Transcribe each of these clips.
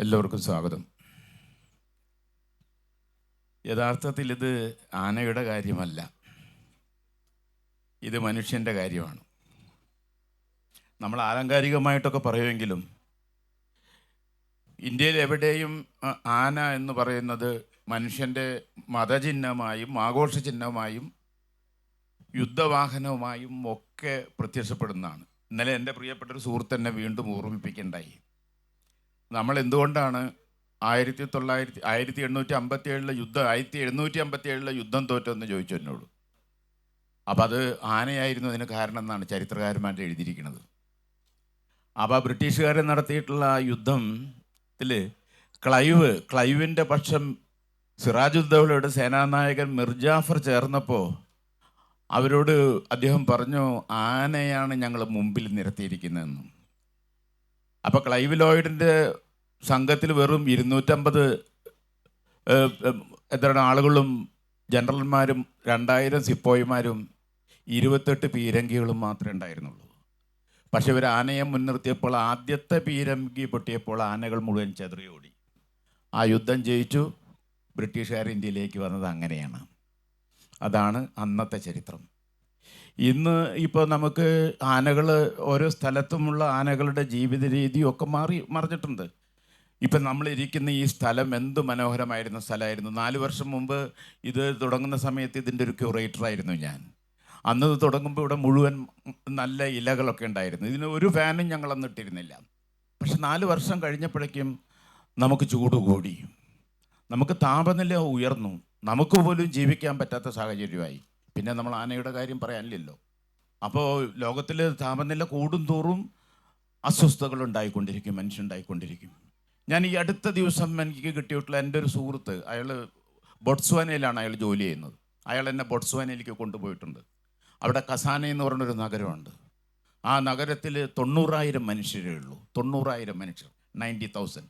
എല്ലാവർക്കും സ്വാഗതം. യഥാർത്ഥത്തിൽ ഇത് ആനയുടെ കാര്യമല്ല, ഇത് മനുഷ്യൻ്റെ കാര്യമാണ്. നമ്മൾ ആലങ്കാരികമായിട്ടൊക്കെ പറയുമെങ്കിലും ഇന്ത്യയിൽ എവിടെയും ആന എന്ന് പറയുന്നത് മനുഷ്യൻ്റെ മതചിഹ്നമായും ആഘോഷ ചിഹ്നമായും യുദ്ധവാഹനവുമായും ഒക്കെ പ്രത്യക്ഷപ്പെടുന്നതാണ്. ഇന്നലെ എൻ്റെ പ്രിയപ്പെട്ടൊരു സുഹൃത്ത് എന്നെ വീണ്ടും ഓർമ്മിപ്പിക്കേണ്ടായി. നമ്മൾ എന്തുകൊണ്ടാണ് 1857 യുദ്ധം തോറ്റെന്ന് ചോദിച്ചു എന്നോട്. അപ്പം അത് ആനയായിരുന്നു അതിന് കാരണം എന്നാണ് ചരിത്രകാരന്മാർ എഴുതിയിരിക്കുന്നത്. അപ്പോൾ ബ്രിട്ടീഷുകാരെ നടത്തിയിട്ടുള്ള യുദ്ധത്തിൽ ക്ലൈവിൻ്റെ പക്ഷം സിറാജുദ്ദൗലയുടെ സേനാനായകൻ മിർജാഫർ ചേർന്നപ്പോൾ അവരോട് അദ്ദേഹം പറഞ്ഞു, ആനയാണ് ഞങ്ങൾ മുമ്പിൽ നിരത്തിയിരിക്കുന്നതെന്നും. അപ്പോൾ ക്ലൈവ് ലോയിഡിൻ്റെ സംഘത്തിൽ വെറും 250 ആളുകളും ജനറൽമാരും 2000 സിപ്പോയിമാരും 28 പീരങ്കികളും മാത്രമേ ഉണ്ടായിരുന്നുള്ളൂ. പക്ഷെ ഇവർ ആനയെ മുൻനിർത്തിയപ്പോൾ ആദ്യത്തെ പീരങ്കി പൊട്ടിയപ്പോൾ ആനകൾ മുഴുവൻ ചെതറിയോടി. ആ യുദ്ധം ജയിച്ചു. ബ്രിട്ടീഷുകാർ ഇന്ത്യയിലേക്ക് വന്നത് അങ്ങനെയാണ്. അതാണ് അന്നത്തെ ചരിത്രം. ഇന്ന് ഇപ്പോൾ നമുക്ക് ആനകൾ ഓരോ സ്ഥലത്തുമുള്ള ആനകളുടെ ജീവിത രീതിയൊക്കെ മറിഞ്ഞിട്ടുണ്ട്. ഇപ്പം നമ്മളിരിക്കുന്ന ഈ സ്ഥലം എന്ത് മനോഹരമായിരുന്ന സ്ഥലമായിരുന്നു. 4 വർഷം മുമ്പ് ഇത് തുടങ്ങുന്ന സമയത്ത് ഇതിൻ്റെ ഒരു ക്യൂറേറ്ററായിരുന്നു ഞാൻ. അന്ന് ഇത് തുടങ്ങുമ്പോൾ ഇവിടെ മുഴുവൻ നല്ല ഇലകളൊക്കെ ഉണ്ടായിരുന്നു. ഇതിന് ഒരു ഫാനും ഞങ്ങളന്ന് ഇട്ടിരുന്നില്ല. പക്ഷെ 4 വർഷം കഴിഞ്ഞപ്പോഴേക്കും നമുക്ക് ചൂട് കൂടി, നമുക്ക് താപനില ഉയർന്നു, നമുക്ക് പോലും ജീവിക്കാൻ പറ്റാത്ത സാഹചര്യമായി. പിന്നെ നമ്മൾ ആനയുടെ കാര്യം പറയാനില്ലല്ലോ. അപ്പോൾ ലോകത്തിൽ താപനില കൂടും തോറും അസ്വസ്ഥതകൾ ഉണ്ടായിക്കൊണ്ടിരിക്കും, മനുഷ്യനുണ്ടായിക്കൊണ്ടിരിക്കും. ഞാൻ ഈ അടുത്ത ദിവസം എനിക്ക് കിട്ടിയിട്ടുള്ള എൻ്റെ ഒരു സുഹൃത്ത്, അയാൾ ബൊട്സ്വാനയിലാണ് അയാൾ ജോലി ചെയ്യുന്നത്. അയാൾ എന്നെ ബൊട്സ്വാനയിലേക്ക് കൊണ്ടുപോയിട്ടുണ്ട്. അവിടെ കസാന എന്ന് പറഞ്ഞൊരു നഗരമുണ്ട്. ആ നഗരത്തിൽ 90,000 മനുഷ്യരേ ഉള്ളൂ. 90,000 മനുഷ്യർ, 90,000.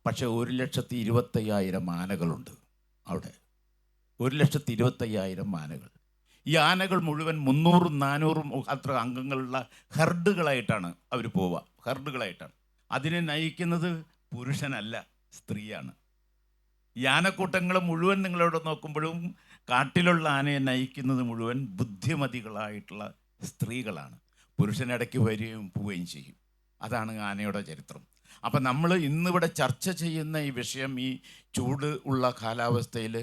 പക്ഷേ 1,25,000 ആനകളുണ്ട് അവിടെ. 1,25,000 ആനകൾ. ഈ ആനകൾ മുഴുവൻ 300-400 അത്ര അംഗങ്ങളുള്ള ഹെർഡുകളായിട്ടാണ് അവർ പോവുക. ഹെർഡുകളായിട്ടാണ്. അതിനെ നയിക്കുന്നത് പുരുഷനല്ല, സ്ത്രീയാണ്. ഈ ആനക്കൂട്ടങ്ങൾ മുഴുവൻ നിങ്ങളവിടെ നോക്കുമ്പോഴും കാട്ടിലുള്ള ആനയെ നയിക്കുന്നത് മുഴുവൻ ബുദ്ധിമതികളായിട്ടുള്ള സ്ത്രീകളാണ്. പുരുഷനിടയ്ക്ക് വരികയും പോവുകയും ചെയ്യും. അതാണ് ആനയുടെ ചരിത്രം. അപ്പം നമ്മൾ ഇന്നിവിടെ ചർച്ച ചെയ്യുന്ന ഈ വിഷയം, ഈ ചൂട് ഉള്ള കാലാവസ്ഥയിൽ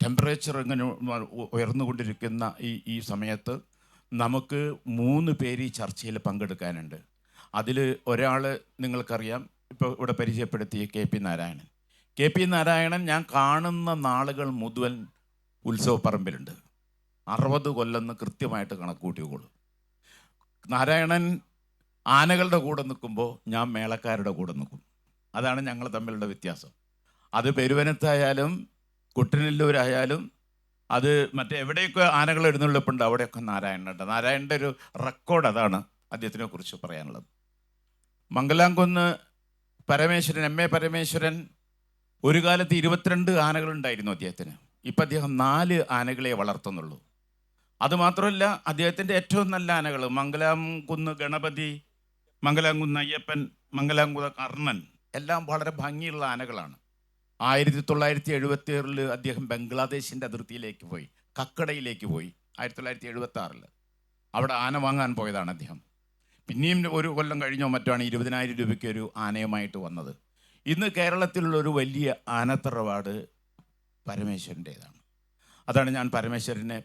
ടെമ്പറേച്ചർ ഇങ്ങനെ ഉയർന്നുകൊണ്ടിരിക്കുന്ന ഈ സമയത്ത് നമുക്ക് 3 പേര് ഈ ചർച്ചയിൽ പങ്കെടുക്കാനുണ്ട്. അതിൽ ഒരാൾ നിങ്ങൾക്കറിയാം, ഇപ്പോൾ ഇവിടെ പരിചയപ്പെടുത്തിയ KP നാരായണൻ. KP നാരായണൻ ഞാൻ കാണുന്ന നാളുകൾ മുതൽ ഉത്സവപ്പറമ്പിലുണ്ട്. 60 കൊല്ലെന്ന് കൃത്യമായിട്ട് കണക്കൂട്ടിക്കോളൂ. നാരായണൻ ആനകളുടെ കൂടെ നിൽക്കുമ്പോൾ ഞാൻ മേളക്കാരുടെ കൂടെ നിൽക്കും. അതാണ് ഞങ്ങൾ തമ്മിലുള്ള വ്യത്യാസം. അത് പെരുവനത്തായാലും കുട്ടനെല്ലൂരായാലും അത് എവിടെയൊക്കെ ആനകൾ എഴുന്നള്ളിപ്പുണ്ട് അവിടെയൊക്കെ നാരായണനുണ്ട്. നാരായണൻ്റെ ഒരു റെക്കോർഡ് അതാണ് അദ്ദേഹത്തിനെ കുറിച്ച് പറയാനുള്ളത്. മംഗലാംകുന്ന് പരമേശ്വരൻ, MA പരമേശ്വരൻ, ഒരു കാലത്ത് 22 ആനകളുണ്ടായിരുന്നു അദ്ദേഹത്തിന്. ഇപ്പം അദ്ദേഹം 4 ആനകളെ വളർത്തുന്നുള്ളൂ. അതുമാത്രമല്ല, അദ്ദേഹത്തിൻ്റെ ഏറ്റവും നല്ല ആനകൾ മംഗലാംകുന്ന് ഗണപതി, മംഗലാംകുന്ന് അയ്യപ്പൻ, മംഗലാംകുന്ന് കർണൻ എല്ലാം വളരെ ഭംഗിയുള്ള ആനകളാണ്. 1976 അദ്ദേഹം ബംഗ്ലാദേശിൻ്റെ അതിർത്തിയിലേക്ക് പോയി, കക്കടയിലേക്ക് പോയി. 1976 അവിടെ ആന വാങ്ങാൻ പോയതാണ് അദ്ദേഹം. പിന്നെയും ഒരു കൊല്ലം കഴിഞ്ഞോ മറ്റാണ് 20,000 രൂപയ്ക്ക് ഒരു ആനയുമായിട്ട് വന്നത്. ഇന്ന് കേരളത്തിലുള്ളൊരു വലിയ ആനത്തറവാട് പരമേശ്വരൻ്റേതാണ്. അതാണ് ഞാൻ പരമേശ്വരനെ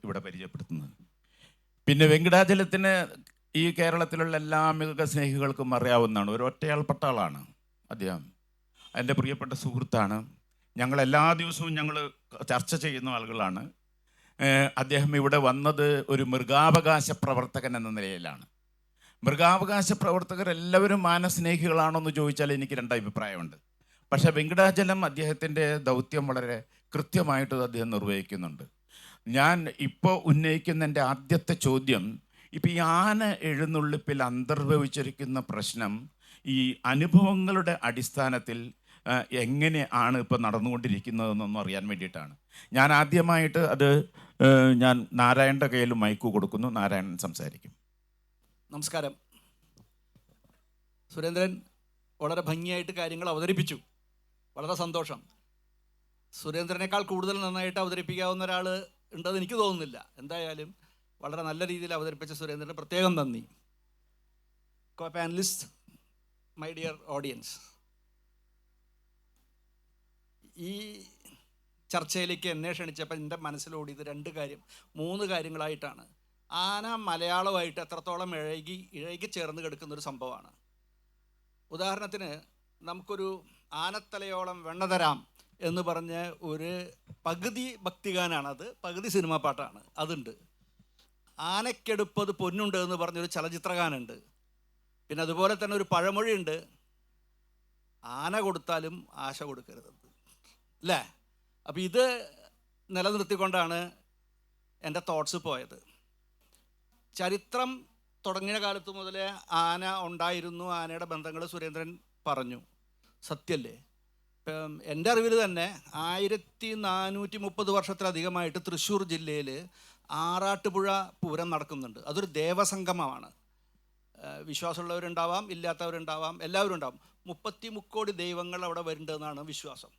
ഇവിടെ പരിചയപ്പെടുത്തുന്നത്. പിന്നെ വെങ്കടാചലത്തിന് ഈ കേരളത്തിലുള്ള എല്ലാ മൃഗസ്നേഹികൾക്കും അറിയാവുന്നതാണ്. ഒരു ഒറ്റയാൾ പട്ടാളാണ് അദ്ദേഹം. എൻ്റെ പ്രിയപ്പെട്ട സുഹൃത്താണ്. ഞങ്ങൾ എല്ലാ ദിവസവും ചർച്ച ചെയ്യുന്ന ആളുകളാണ്. അദ്ദേഹം ഇവിടെ വന്നത് ഒരു മൃഗാവകാശ പ്രവർത്തകൻ എന്ന നിലയിലാണ്. മൃഗാവകാശ പ്രവർത്തകരെല്ലാവരും മാനസ്നേഹികളാണോയെന്ന് ചോദിച്ചാൽ എനിക്ക് 2 അഭിപ്രായമുണ്ട്. പക്ഷേ വെങ്കടാചലം അദ്ദേഹത്തിൻ്റെ ദൗത്യം വളരെ കൃത്യമായിട്ട് അദ്ദേഹം നിർവഹിക്കുന്നുണ്ട്. ഞാൻ ഇപ്പോൾ ഉന്നയിക്കുന്ന എൻ്റെ ആദ്യത്തെ ചോദ്യം, ഇപ്പം ഈ ആന എഴുന്നള്ളിപ്പിൽ അന്തർഭവിച്ചിരിക്കുന്ന പ്രശ്നം ഈ അനുഭവങ്ങളുടെ അടിസ്ഥാനത്തിൽ എങ്ങനെയാണ് ഇപ്പോൾ നടന്നുകൊണ്ടിരിക്കുന്നതെന്നൊന്നും അറിയാൻ വേണ്ടിയിട്ടാണ്. ഞാൻ ആദ്യമായിട്ട് ഞാൻ നാരായണൻ്റെ കയ്യിൽ മൈക്ക് കൊടുക്കുന്നു. നാരായണൻ സംസാരിക്കും. നമസ്കാരം സുരേന്ദ്രൻ. വളരെ ഭംഗിയായിട്ട് കാര്യങ്ങൾ അവതരിപ്പിച്ചു. വളരെ സന്തോഷം. സുരേന്ദ്രനേക്കാൾ കൂടുതൽ നന്നായിട്ട് അവതരിപ്പിക്കാവുന്ന ഒരാൾ ഉണ്ടെന്ന് എനിക്ക് തോന്നുന്നില്ല. എന്തായാലും വളരെ നല്ല രീതിയിൽ അവതരിപ്പിച്ച സുരേന്ദ്രന് പ്രത്യേകം നന്ദി. കോ പാനലിസ്റ്റ്, മൈ ഡിയർ ഓഡിയൻസ്, ഈ ചർച്ചയിലേക്ക് എന്നെ ക്ഷണിച്ചപ്പോൾ എൻ്റെ മനസ്സിലോടിയത് മൂന്ന് കാര്യങ്ങളായിട്ടാണ്. ആന മലയാളമായിട്ട് എത്രത്തോളം ഇഴകി ചേർന്ന് കിടക്കുന്നൊരു സംഭവമാണ്. ഉദാഹരണത്തിന് നമുക്കൊരു ആനത്തലയോളം വെണ്ണ തരാം എന്ന് പറഞ്ഞ് ഒരു പകുതി ഭക്തിഗാനാണത്, പകുതി സിനിമാ പാട്ടാണ്. അതുണ്ട്. ആനക്കെടുപ്പത് പൊന്നുണ്ട് എന്ന് പറഞ്ഞൊരു ചലച്ചിത്രഗാനുണ്ട്. പിന്നെ അതുപോലെ തന്നെ ഒരു പഴമൊഴിയുണ്ട്, ആന കൊടുത്താലും ആശ കൊടുക്കരുത്, അല്ലേ? അപ്പം ഇത് നിലനിർത്തിക്കൊണ്ടാണ് എൻ്റെ തോട്ട്സ് പോയത്. ചരിത്രം തുടങ്ങിയ കാലത്ത് മുതലേ ആന ഉണ്ടായിരുന്നു, ആനയുടെ ബന്ധങ്ങൾ സുരേന്ദ്രൻ പറഞ്ഞു. സത്യല്ലേ? ഇപ്പം എൻ്റെ അറിവിൽ തന്നെ 1430 വർഷത്തിലധികമായിട്ട് തൃശ്ശൂർ ജില്ലയിൽ ആറാട്ടുപുഴ പൂരം നടക്കുന്നുണ്ട്. അതൊരു ദേവസംഗമമാണ്. വിശ്വാസമുള്ളവരുണ്ടാവാം, ഇല്ലാത്തവരുണ്ടാവാം, എല്ലാവരും ഉണ്ടാവാം. 33 കോടി ദൈവങ്ങൾ അവിടെ വരുന്നുണ്ടെന്നാണ് വിശ്വാസം.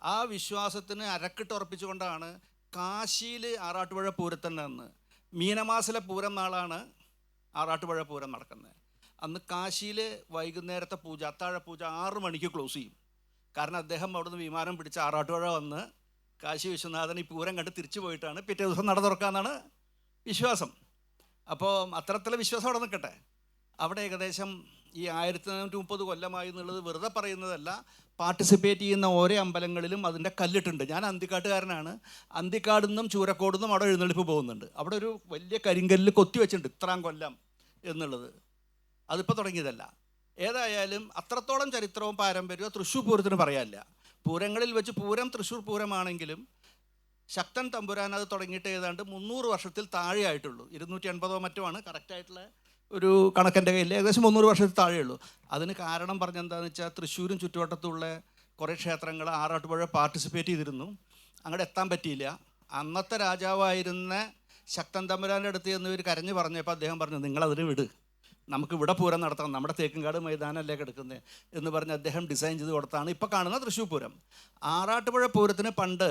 ആ വിശ്വാസത്തിന് അരക്കിട്ടുറപ്പിച്ചുകൊണ്ടാണ് കാശിയിൽ ആറാട്ടുപുഴ പൂരത്തിൻ്റെ അന്ന്, മീനമാസിലെ പൂരം നാളാണ് ആറാട്ടുപുഴ പൂരം നടക്കുന്നത്. അന്ന് കാശിയിൽ വൈകുന്നേരത്തെ പൂജ, അത്താഴ പൂജ 6 മണിക്ക് ക്ലോസ് ചെയ്യും. കാരണം അദ്ദേഹം അവിടുന്ന് വിമാനം പിടിച്ച് ആറാട്ടുപുഴ വന്ന് കാശി വിശ്വനാഥൻ ഈ പൂരം കണ്ട് തിരിച്ചു പോയിട്ടാണ് പിറ്റേ ദിവസം നട തുറക്കാമെന്നാണ് വിശ്വാസം. അപ്പോൾ അത്തരത്തിലുള്ള വിശ്വാസം അവിടെ നിൽക്കട്ടെ. അവിടെ ഏകദേശം ഈ 1430 കൊല്ലമായി എന്നുള്ളത് വെറുതെ പറയുന്നതല്ല. പാർട്ടിസിപ്പേറ്റ് ചെയ്യുന്ന ഓരോ അമ്പലങ്ങളിലും അതിൻ്റെ കല്ലിട്ടുണ്ട്. ഞാൻ അന്തിക്കാട്ടുകാരനാണ്. അന്തിക്കാട് നിന്നും ചൂരക്കോട് നിന്നും അവിടെ എഴുന്നള്ളിപ്പ് പോകുന്നുണ്ട്. അവിടെ ഒരു വലിയ കരിങ്കല്ല് കൊത്തി വെച്ചിട്ടുണ്ട്, ഇത്രാം കൊല്ലം എന്നുള്ളത്. അതിപ്പോൾ തുടങ്ങിയതല്ല. ഏതായാലും അത്രത്തോളം ചരിത്രവും പാരമ്പര്യവും തൃശ്ശൂർ പൂരത്തിന് പറയാനില്ല. പൂരങ്ങളിൽ വെച്ച് പൂരം തൃശ്ശൂർ പൂരമാണെങ്കിലും ശക്തൻ തമ്പുരാൻ അത് തുടങ്ങിയിട്ട് ഏതാണ്ട് 300 വർഷത്തിൽ താഴെ ആയിട്ടുള്ളൂ. 280 മറ്റോ ആണ് കറക്റ്റായിട്ടുള്ള ഒരു കണക്കെൻ്റെ കയ്യിൽ. ഏകദേശം 300 വർഷത്തിൽ താഴെയുള്ളൂ. അതിന് കാരണം പറഞ്ഞെന്താണെന്ന് വെച്ചാൽ തൃശ്ശൂരും ചുറ്റുവട്ടത്തുള്ള കുറേ ക്ഷേത്രങ്ങൾ ആറാട്ടുപുഴ പാർട്ടിസിപ്പേറ്റ് ചെയ്തിരുന്നു. അങ്ങോട്ട് എത്താൻ പറ്റിയില്ല. അന്നത്തെ രാജാവായിരുന്ന ശക്തൻ തമ്പുരാൻ്റെ അടുത്ത് എന്നിവർ കരഞ്ഞു പറഞ്ഞപ്പോൾ അദ്ദേഹം പറഞ്ഞു, നിങ്ങളതിന് വിട്, നമുക്ക് ഇവിടെ പൂരം നടത്തണം, നമ്മുടെ തേക്കുംകാട് മൈതാനല്ലേ കിടക്കുന്നത് എന്ന് പറഞ്ഞ് അദ്ദേഹം ഡിസൈൻ ചെയ്ത് കൊടുത്താണ് ഇപ്പോൾ കാണുന്ന തൃശ്ശൂർ പൂരം. ആറാട്ടുപുഴ പൂരത്തിന് പണ്ട്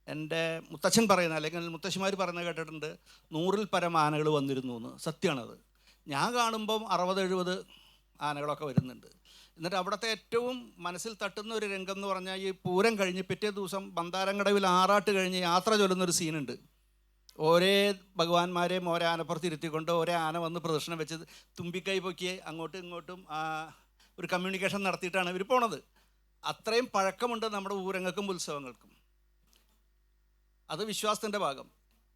എൻ്റെ മുത്തച്ഛൻ പറയുന്ന, അല്ലെങ്കിൽ മുത്തശ്ശിമാർ പറയുന്നത് കേട്ടിട്ടുണ്ട്, 100-ൽ പരം ആനകൾ വന്നിരുന്നു എന്ന്. സത്യമാണത്. ഞാൻ കാണുമ്പം 60-70 ആനകളൊക്കെ വരുന്നുണ്ട്. എന്നിട്ട് അവിടുത്തെ ഏറ്റവും മനസ്സിൽ തട്ടുന്ന ഒരു രംഗം എന്ന് പറഞ്ഞാൽ, ഈ പൂരം കഴിഞ്ഞ് പിറ്റേ ദിവസം ബന്താരങ്കടവിൽ ആറാട്ട് കഴിഞ്ഞ് യാത്ര ചൊല്ലുന്നൊരു സീനുണ്ട്. ഓരേ ഭഗവാന്മാരെയും ഓരോ ആനപ്പുറത്ത് ഇരുത്തിക്കൊണ്ട് ഒരേ ആന വന്ന് പ്രദർശനം വെച്ച് തുമ്പിക്കൈ പൊക്കി അങ്ങോട്ടും ഇങ്ങോട്ടും ഒരു കമ്മ്യൂണിക്കേഷൻ നടത്തിയിട്ടാണ് ഇവർ പോണത്. അത്രയും പഴക്കമുണ്ട് നമ്മുടെ പൂരങ്ങൾക്കും ഉത്സവങ്ങൾക്കും. അത് വിശ്വാസത്തിൻ്റെ ഭാഗം.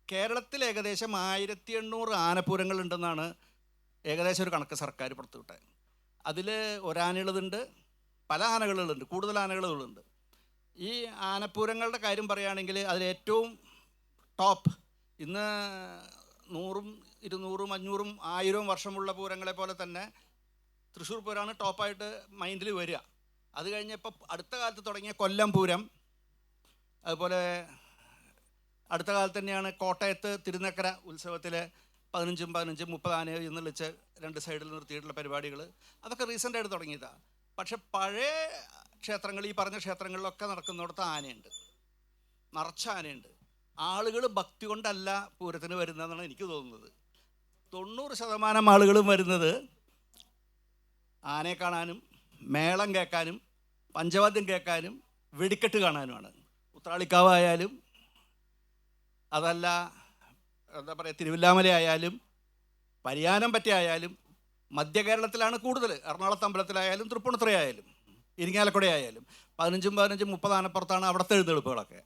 കേരളത്തിൽ ഏകദേശം 1800 ആനപ്പൂരങ്ങളുണ്ടെന്നാണ് ഏകദേശം ഒരു കണക്ക് സർക്കാർ പുറത്തുവിട്ടത്. അതിൽ ഒരാനയുള്ളതുണ്ട്, പല ആനകളുണ്ട്, കൂടുതൽ ആനകളുണ്ട്. ഈ ആനപ്പൂരങ്ങളുടെ കാര്യം പറയുകയാണെങ്കിൽ അതിലേറ്റവും ടോപ്പ്, ഇന്ന് 100-ഉം 200-ഉം 500-ഉം 1000-ഉം വർഷമുള്ള പൂരങ്ങളെ പോലെ തന്നെ തൃശ്ശൂർ പൂരമാണ് ടോപ്പായിട്ട് മൈൻഡിൽ വരിക. അത് കഴിഞ്ഞപ്പോൾ അടുത്ത കാലത്ത് തുടങ്ങിയ കൊല്ലം പൂരം, അതുപോലെ അടുത്ത കാലത്ത് തന്നെയാണ് കോട്ടയത്ത് തിരുനക്കര ഉത്സവത്തിലെ 15-ഉം 30 ആന എന്ന് വിളിച്ച് 2 സൈഡിൽ നിർത്തിയിട്ടുള്ള പരിപാടികൾ. അതൊക്കെ റീസെൻ്റായിട്ട് തുടങ്ങിയതാണ്. പക്ഷെ പഴയ ക്ഷേത്രങ്ങൾ, ഈ പറഞ്ഞ ക്ഷേത്രങ്ങളിലൊക്കെ നടക്കുന്നിടത്ത് ആനയുണ്ട്, നിറച്ച ആനയുണ്ട്. ആളുകൾ ഭക്തി കൊണ്ടല്ല പൂരത്തിന് വരുന്നതെന്നാണ് എനിക്ക് തോന്നുന്നത്. 90% ആളുകളും വരുന്നത് ആനയെ കാണാനും മേളം കേൾക്കാനും പഞ്ചവാദ്യം കേൾക്കാനും വെടിക്കെട്ട് കാണാനുമാണ്. ഉത്രാളിക്കാവായാലും അതല്ല എന്താ പറയുക, തിരുവില്ലാമല ആയാലും പരിയാനം പറ്റിയായാലും മധ്യ കേരളത്തിലാണ് കൂടുതൽ. എറണാകുളത്ത് അമ്പലത്തിലായാലും തൃപ്പൂണിത്തുറയായാലും ഇരിങ്ങാലക്കുട ആയാലും 15-ഉം 30 ആനപ്പുറത്താണ് അവിടുത്തെ എഴുന്നള്ളിപ്പുകളൊക്കെ.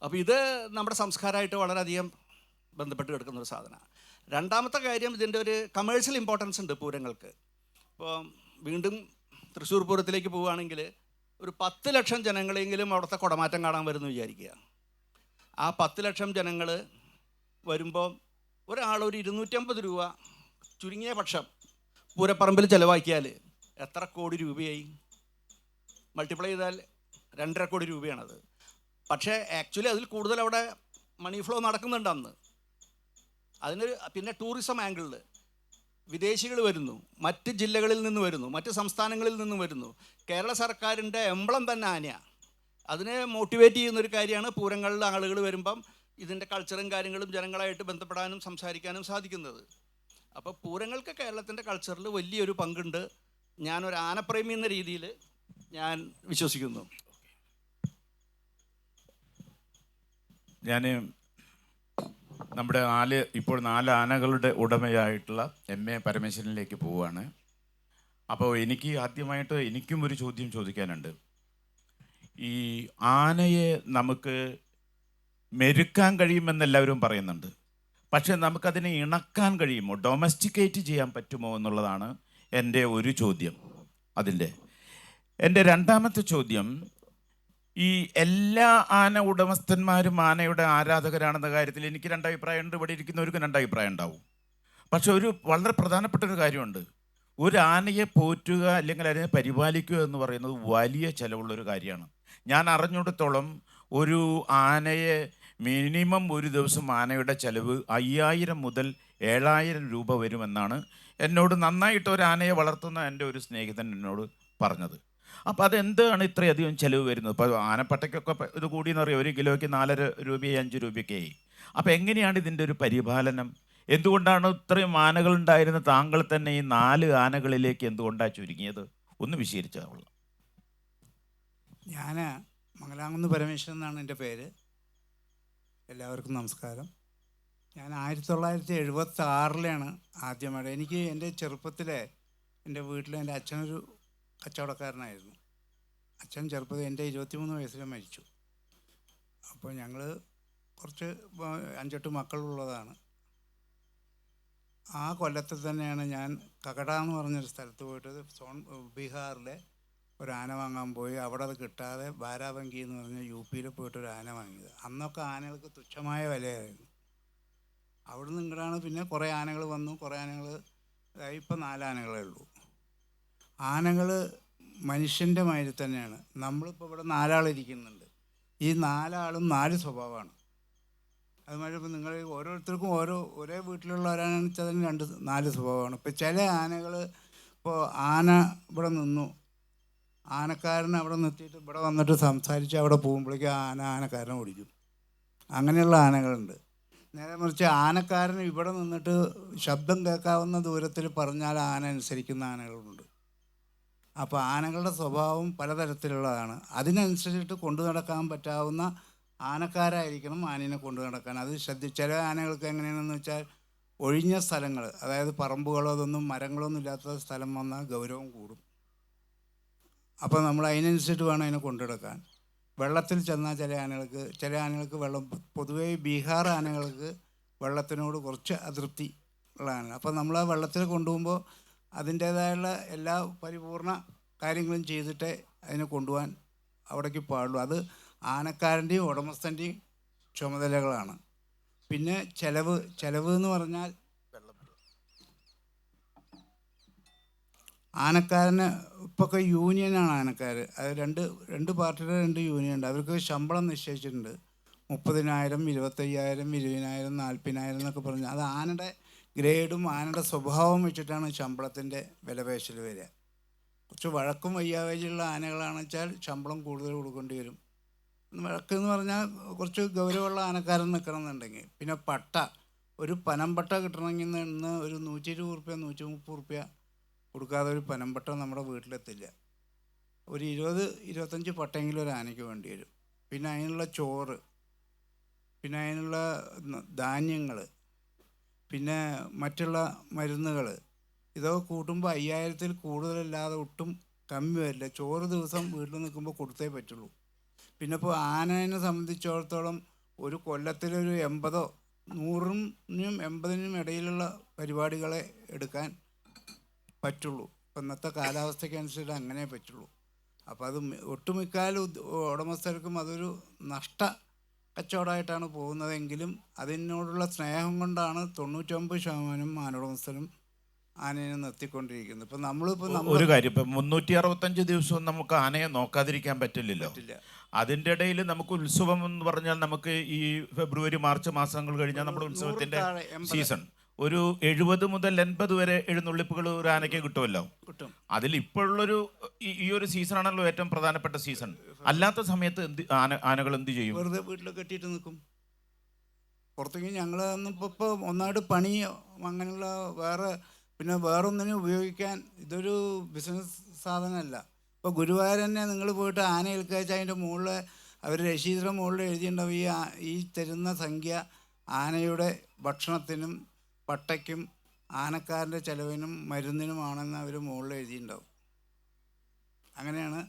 അപ്പോൾ ഇത് നമ്മുടെ സംസ്കാരമായിട്ട് വളരെയധികം ബന്ധപ്പെട്ട് കിടക്കുന്നൊരു സാധനമാണ്. രണ്ടാമത്തെ കാര്യം, ഇതിൻ്റെ ഒരു കമേഴ്ഷ്യൽ ഇമ്പോർട്ടൻസ് ഉണ്ട് പൂരങ്ങൾക്ക്. ഇപ്പോൾ വീണ്ടും തൃശ്ശൂർ പൂരത്തിലേക്ക് പോവുകയാണെങ്കിൽ ഒരു 10 ലക്ഷം ജനങ്ങളെങ്കിലും അവിടുത്തെ കുടമാറ്റം കാണാൻ വരുന്നു വിചാരിക്കുക. ആ 10 ലക്ഷം ജനങ്ങൾ വരുമ്പോൾ ഒരാൾ ഒരു 250 രൂപ ചുരുങ്ങിയ പക്ഷം പൂരപ്പറമ്പിൽ ചിലവാക്കിയാൽ എത്ര കോടി രൂപയായി? മൾട്ടിപ്ലൈ ചെയ്താൽ 2.5 കോടി രൂപയാണത്. പക്ഷേ ആക്ച്വലി അതിൽ കൂടുതൽ അവിടെ മണി ഫ്ലോ നടക്കുന്നുണ്ട് അന്ന്. അതിന് പിന്നെ ടൂറിസം ആംഗിളിൽ വിദേശികൾ വരുന്നു, മറ്റ് ജില്ലകളിൽ നിന്ന് വരുന്നു, മറ്റ് സംസ്ഥാനങ്ങളിൽ നിന്ന് വരുന്നു. കേരള സർക്കാരിൻ്റെ എംബ്ലം തന്നെ ആനയാണ്. അതിനെ മോട്ടിവേറ്റ് ചെയ്യുന്നൊരു കാര്യമാണ് പൂരങ്ങളിൽ ആളുകൾ വരുമ്പം ഇതിൻ്റെ കൾച്ചറും കാര്യങ്ങളും ജനങ്ങളായിട്ട് ബന്ധപ്പെടാനും സംസാരിക്കാനും സാധിക്കുന്നത്. അപ്പോൾ പൂരങ്ങൾക്ക് കേരളത്തിൻ്റെ കൾച്ചറിൽ വലിയൊരു പങ്കുണ്ട്. ഞാനൊരു ആനപ്രേമി എന്ന രീതിയിൽ ഞാൻ വിശ്വസിക്കുന്നു. ഞാൻ നമ്മുടെ ഇപ്പോൾ 4 ആനകളുടെ ഉടമയായിട്ടുള്ള MA പരമേശ്വരനിലേക്ക് പോവുകയാണ്. അപ്പോൾ എനിക്ക് ആദ്യമായിട്ട് എനിക്കും ഒരു ചോദ്യം ചോദിക്കാനുണ്ട്. ഈ ആനയെ നമുക്ക് മെരുക്കാൻ കഴിയുമെന്നെല്ലാവരും പറയുന്നുണ്ട്. പക്ഷേ നമുക്കതിനെ ഇണക്കാൻ കഴിയുമോ, ഡൊമസ്റ്റിക്കേറ്റ് ചെയ്യാൻ പറ്റുമോ എന്നുള്ളതാണ് എൻ്റെ ഒരു ചോദ്യം. എൻ്റെ രണ്ടാമത്തെ ചോദ്യം, ഈ എല്ലാ ആന ഉടമസ്ഥന്മാരും ആനയുടെ ആരാധകരാണെന്ന കാര്യത്തിൽ എനിക്ക് 2 അഭിപ്രായമുണ്ട്. ഇവിടെ ഇരിക്കുന്നവർക്കും 2 അഭിപ്രായം ഉണ്ടാവും. പക്ഷെ ഒരു വളരെ പ്രധാനപ്പെട്ട ഒരു കാര്യമുണ്ട്. ഒരു ആനയെ പോറ്റുക അല്ലെങ്കിൽ അതിനെ പരിപാലിക്കുക എന്ന് പറയുന്നത് വലിയ ചിലവുള്ളൊരു കാര്യമാണ്. ഞാൻ അറിഞ്ഞിടത്തോളം ഒരു ആനയെ മിനിമം ഒരു ദിവസം ആനയുടെ ചിലവ് 5000 മുതൽ 7000 രൂപ വരുമെന്നാണ് എന്നോട് നന്നായിട്ട് ഒരു ആനയെ വളർത്തുന്ന എൻ്റെ ഒരു സ്നേഹിതൻ എന്നോട് പറഞ്ഞത്. അപ്പോൾ അതെന്താണ് ഇത്രയധികം ചിലവ് വരുന്നത്? ഇപ്പോൾ ആനപ്പട്ടയ്ക്കൊക്കെ ഇത് കൂടിയെന്നറിയാം, 1 കിലോയ്ക്ക് 4 രൂപയായി 5 രൂപയൊക്കെയായി. അപ്പോൾ എങ്ങനെയാണ് ഇതിൻ്റെ ഒരു പരിപാലനം? എന്തുകൊണ്ടാണ് ഇത്രയും ആനകളുണ്ടായിരുന്ന താങ്കൾ തന്നെ ഈ 4 ആനകളിലേക്ക് എന്തുകൊണ്ടാണ് ചുരുങ്ങിയത്? ഒന്ന് വിശദീകരിച്ചാൽ കൊള്ളാം. ഞാൻ മംഗലാംകുന്ന് പരമേശ്വരൻ എന്നാണ് എൻ്റെ പേര്. എല്ലാവർക്കും നമസ്കാരം. ഞാൻ 1976 ആദ്യമായിട്ട്, എനിക്ക് എൻ്റെ ചെറുപ്പത്തിലെ എൻ്റെ വീട്ടിൽ എൻ്റെ അച്ഛനൊരു കച്ചവടക്കാരനായിരുന്നു. അച്ഛൻ ചെറുപ്പത്തിൽ എൻ്റെ 23 വയസ്സിൽ മരിച്ചു. അപ്പോൾ ഞങ്ങൾ കുറച്ച് 5-8 മക്കളുള്ളതാണ്. ആ കൊല്ലത്തിൽ തന്നെയാണ് ഞാൻ കകട എന്ന് പറഞ്ഞൊരു സ്ഥലത്ത് പോയിട്ട് ബീഹാറിലെ ഒരു ആന വാങ്ങാൻ പോയി. അവിടെ അത് കിട്ടാതെ ബാരാബങ്കി എന്ന് പറഞ്ഞ UP-യിൽ പോയിട്ടൊരു ആന വാങ്ങിയത്. അന്നൊക്കെ ആനകൾക്ക് തുച്ഛമായ വിലയായിരുന്നു. അവിടെ നിന്ന് ഇങ്ങോട്ടാണ് പിന്നെ കുറേ ആനകൾ വന്നു. കുറേ ആനകൾ ഇപ്പം 4 ആനകളേ ഉള്ളൂ. ആനകൾ മനുഷ്യൻ്റെ മാതിരി തന്നെയാണ്. നമ്മളിപ്പോൾ ഇവിടെ 4 ആളിരിക്കുന്നുണ്ട്. ഈ 4 ആളും 4 സ്വഭാവമാണ്. അതുമാതിരി ഇപ്പോൾ നിങ്ങൾ ഓരോരുത്തർക്കും ഒരേ വീട്ടിലുള്ളവരാണെന്ന് വെച്ചാൽ തന്നെ 4 സ്വഭാവമാണ്. ഇപ്പോൾ ചില ആനകൾ, ഇപ്പോൾ ആന ഇവിടെ നിന്നു, ആനക്കാരൻ അവിടെ നിർത്തിയിട്ട് ഇവിടെ വന്നിട്ട് സംസാരിച്ച് അവിടെ പോകുമ്പോഴേക്കും ആനക്കാരനെ ഓടിക്കും. അങ്ങനെയുള്ള ആനകളുണ്ട്. നേരെ മറിച്ച് ആനക്കാരൻ ഇവിടെ നിന്നിട്ട് ശബ്ദം കേൾക്കാവുന്ന ദൂരത്തിൽ പറഞ്ഞാൽ ആന അനുസരിക്കുന്ന ആനകളുണ്ട്. അപ്പോൾ ആനകളുടെ സ്വഭാവം പലതരത്തിലുള്ളതാണ്. അതിനനുസരിച്ചിട്ട് കൊണ്ടു നടക്കാൻ പറ്റാവുന്ന ആനക്കാരായിരിക്കണം ആനയെ കൊണ്ടു നടക്കാൻ. അത് ചില ആനകൾക്ക് എങ്ങനെയാണെന്ന് വെച്ചാൽ ഒഴിഞ്ഞ സ്ഥലങ്ങൾ, അതായത് പറമ്പുകളോ അതൊന്നും മരങ്ങളൊന്നും ഇല്ലാത്ത സ്ഥലം വന്നാൽ ഗൗരവം കൂടും. അപ്പോൾ നമ്മൾ അതിനനുസരിച്ചിട്ട് വേണം അതിനെ കൊണ്ടു നടക്കാൻ. വെള്ളത്തിൽ ചെന്നാൽ ചില ആനകൾക്ക് വെള്ളം, പൊതുവേ ബീഹാർ ആനകൾക്ക് വെള്ളത്തിനോട് കുറച്ച് അതൃപ്തി ഉള്ള ആന. അപ്പോൾ നമ്മൾ ആ വെള്ളത്തിൽ കൊണ്ടുപോകുമ്പോൾ അതിൻ്റേതായുള്ള എല്ലാ പരിപൂർണ കാര്യങ്ങളും ചെയ്തിട്ടേ അതിനെ കൊണ്ടുപോകാൻ അവിടേക്ക് പാടുള്ളൂ. അത് ആനക്കാരൻ്റെയും ഉടമസ്ഥൻ്റെയും ചുമതലകളാണ്. പിന്നെ ചെലവ് എന്ന് പറഞ്ഞാൽ ആനക്കാരന് ഇപ്പൊക്കെ യൂണിയനാണ് ആനക്കാർ. അത് രണ്ട് പാർട്ടിയുടെ 2 യൂണിയൻ ഉണ്ട്. അവർക്ക് ശമ്പളം നിശ്ചയിച്ചിട്ടുണ്ട്. 30,000, 25,000, 20,000, 40,000 എന്നൊക്കെ പറഞ്ഞാൽ അത് ആനയുടെ ഗ്രേഡും ആനയുടെ സ്വഭാവം വെച്ചിട്ടാണ് ശമ്പളത്തിൻ്റെ വിലപേശൽ വരിക. കുറച്ച് വഴക്കും വയ്യാവേലിയുള്ള ആനകളാണെന്ന് വെച്ചാൽ ശമ്പളം കൂടുതൽ കൊടുക്കേണ്ടി വരും. വഴക്കെന്ന് പറഞ്ഞാൽ കുറച്ച് ഗൗരവമുള്ള ആനക്കാരൻ നിൽക്കണമെന്നുണ്ടെങ്കിൽ. പിന്നെ ഒരു പനമ്പട്ട കിട്ടണമെങ്കിൽ ഇന്ന് ഒരു 120 റുപ്യ 130 റുപ്യ കൊടുക്കാതെ ഒരു പനമ്പട്ട നമ്മുടെ വീട്ടിലെത്തില്ല. ഒരു 20-25 പട്ടെങ്കിലും ഒരു ആനയ്ക്ക് വേണ്ടി വരും. പിന്നെ അതിനുള്ള ചോറ്, പിന്നെ അതിനുള്ള ധാന്യങ്ങൾ, പിന്നെ മറ്റുള്ള മരുന്നുകൾ, ഇതൊക്കെ കൂട്ടുമ്പോൾ 5000-ൽ കൂടുതലല്ലാതെ ഒട്ടും കമ്മി വരില്ല. ചോറ് ദിവസം വീട്ടിൽ നിൽക്കുമ്പോൾ കൊടുത്തേ പറ്റുള്ളൂ. പിന്നെ ഇപ്പോൾ ആനയെ സംബന്ധിച്ചിടത്തോളം ഒരു കൊല്ലത്തിലൊരു 80-ഓ 100-നും 80-നും ഇടയിലുള്ള പരിപാടികളെ എടുക്കാൻ പറ്റുള്ളൂ. ഇപ്പം ഇന്നത്തെ കാലാവസ്ഥയ്ക്കനുസരിച്ച് അങ്ങനെ പറ്റുള്ളൂ. അപ്പോൾ അത് ഒട്ടുമിക്കാലും ഉടമസ്ഥർക്കും അതൊരു നഷ്ട കച്ചവടമായിട്ടാണ് പോകുന്നതെങ്കിലും അതിനോടുള്ള സ്നേഹം കൊണ്ടാണ് 99% ആനയുടമസ്ഥരും ആനയെ നിർത്തിക്കൊണ്ടിരിക്കുന്നത്. ഇപ്പം ഒരു കാര്യം, ഇപ്പം 365 ദിവസവും നമുക്ക് ആനയെ നോക്കാതിരിക്കാൻ പറ്റില്ലല്ലോ. അതിൻ്റെ ഇടയിൽ നമുക്ക് ഉത്സവം എന്ന് പറഞ്ഞാൽ നമുക്ക് ഈ ഫെബ്രുവരി മാർച്ച് മാസങ്ങൾ കഴിഞ്ഞാൽ നമ്മുടെ ഉത്സവത്തിൻ്റെ സീസൺ ഒരു 70 മുതൽ 80 വരെ എഴുന്നള്ളിപ്പുകൾ ഒരു ആനയ്ക്ക് കിട്ടുമല്ലോ. കിട്ടും. അതിൽ ഇപ്പോഴുള്ളൊരു ഈ ഒരു സീസണാണല്ലോ ഏറ്റവും പ്രധാനപ്പെട്ട സീസൺ. അല്ലാത്ത സമയത്ത് ആനകൾ എന്ത് ചെയ്യും? വെറുതെ വീട്ടിൽ കെട്ടിയിട്ട് നിൽക്കും. പുറത്തേക്ക് ഞങ്ങൾ ഇപ്പോൾ ഒന്നായിട്ട് പണി അങ്ങനെയുള്ള പിന്നെ വേറൊന്നിനും ഉപയോഗിക്കാൻ ഇതൊരു ബിസിനസ് സാധനമല്ല. ഇപ്പോൾ ഗുരുവായൂർ തന്നെ നിങ്ങൾ പോയിട്ട് ആന ഏൽക്കാച്ച അതിൻ്റെ മുകളിൽ അവർ രശീതിയുടെ മുകളിൽ എഴുതിയിട്ടുണ്ടാവും ഈ തരുന്ന സംഖ്യ ആനയുടെ ഭക്ഷണത്തിനും പട്ടയ്ക്കും ആനക്കാരൻ്റെ ചിലവിനും മരുന്നിനുമാണെന്ന് അവർ മുകളിൽ എഴുതിയിട്ടുണ്ടാവും. അങ്ങനെയാണ്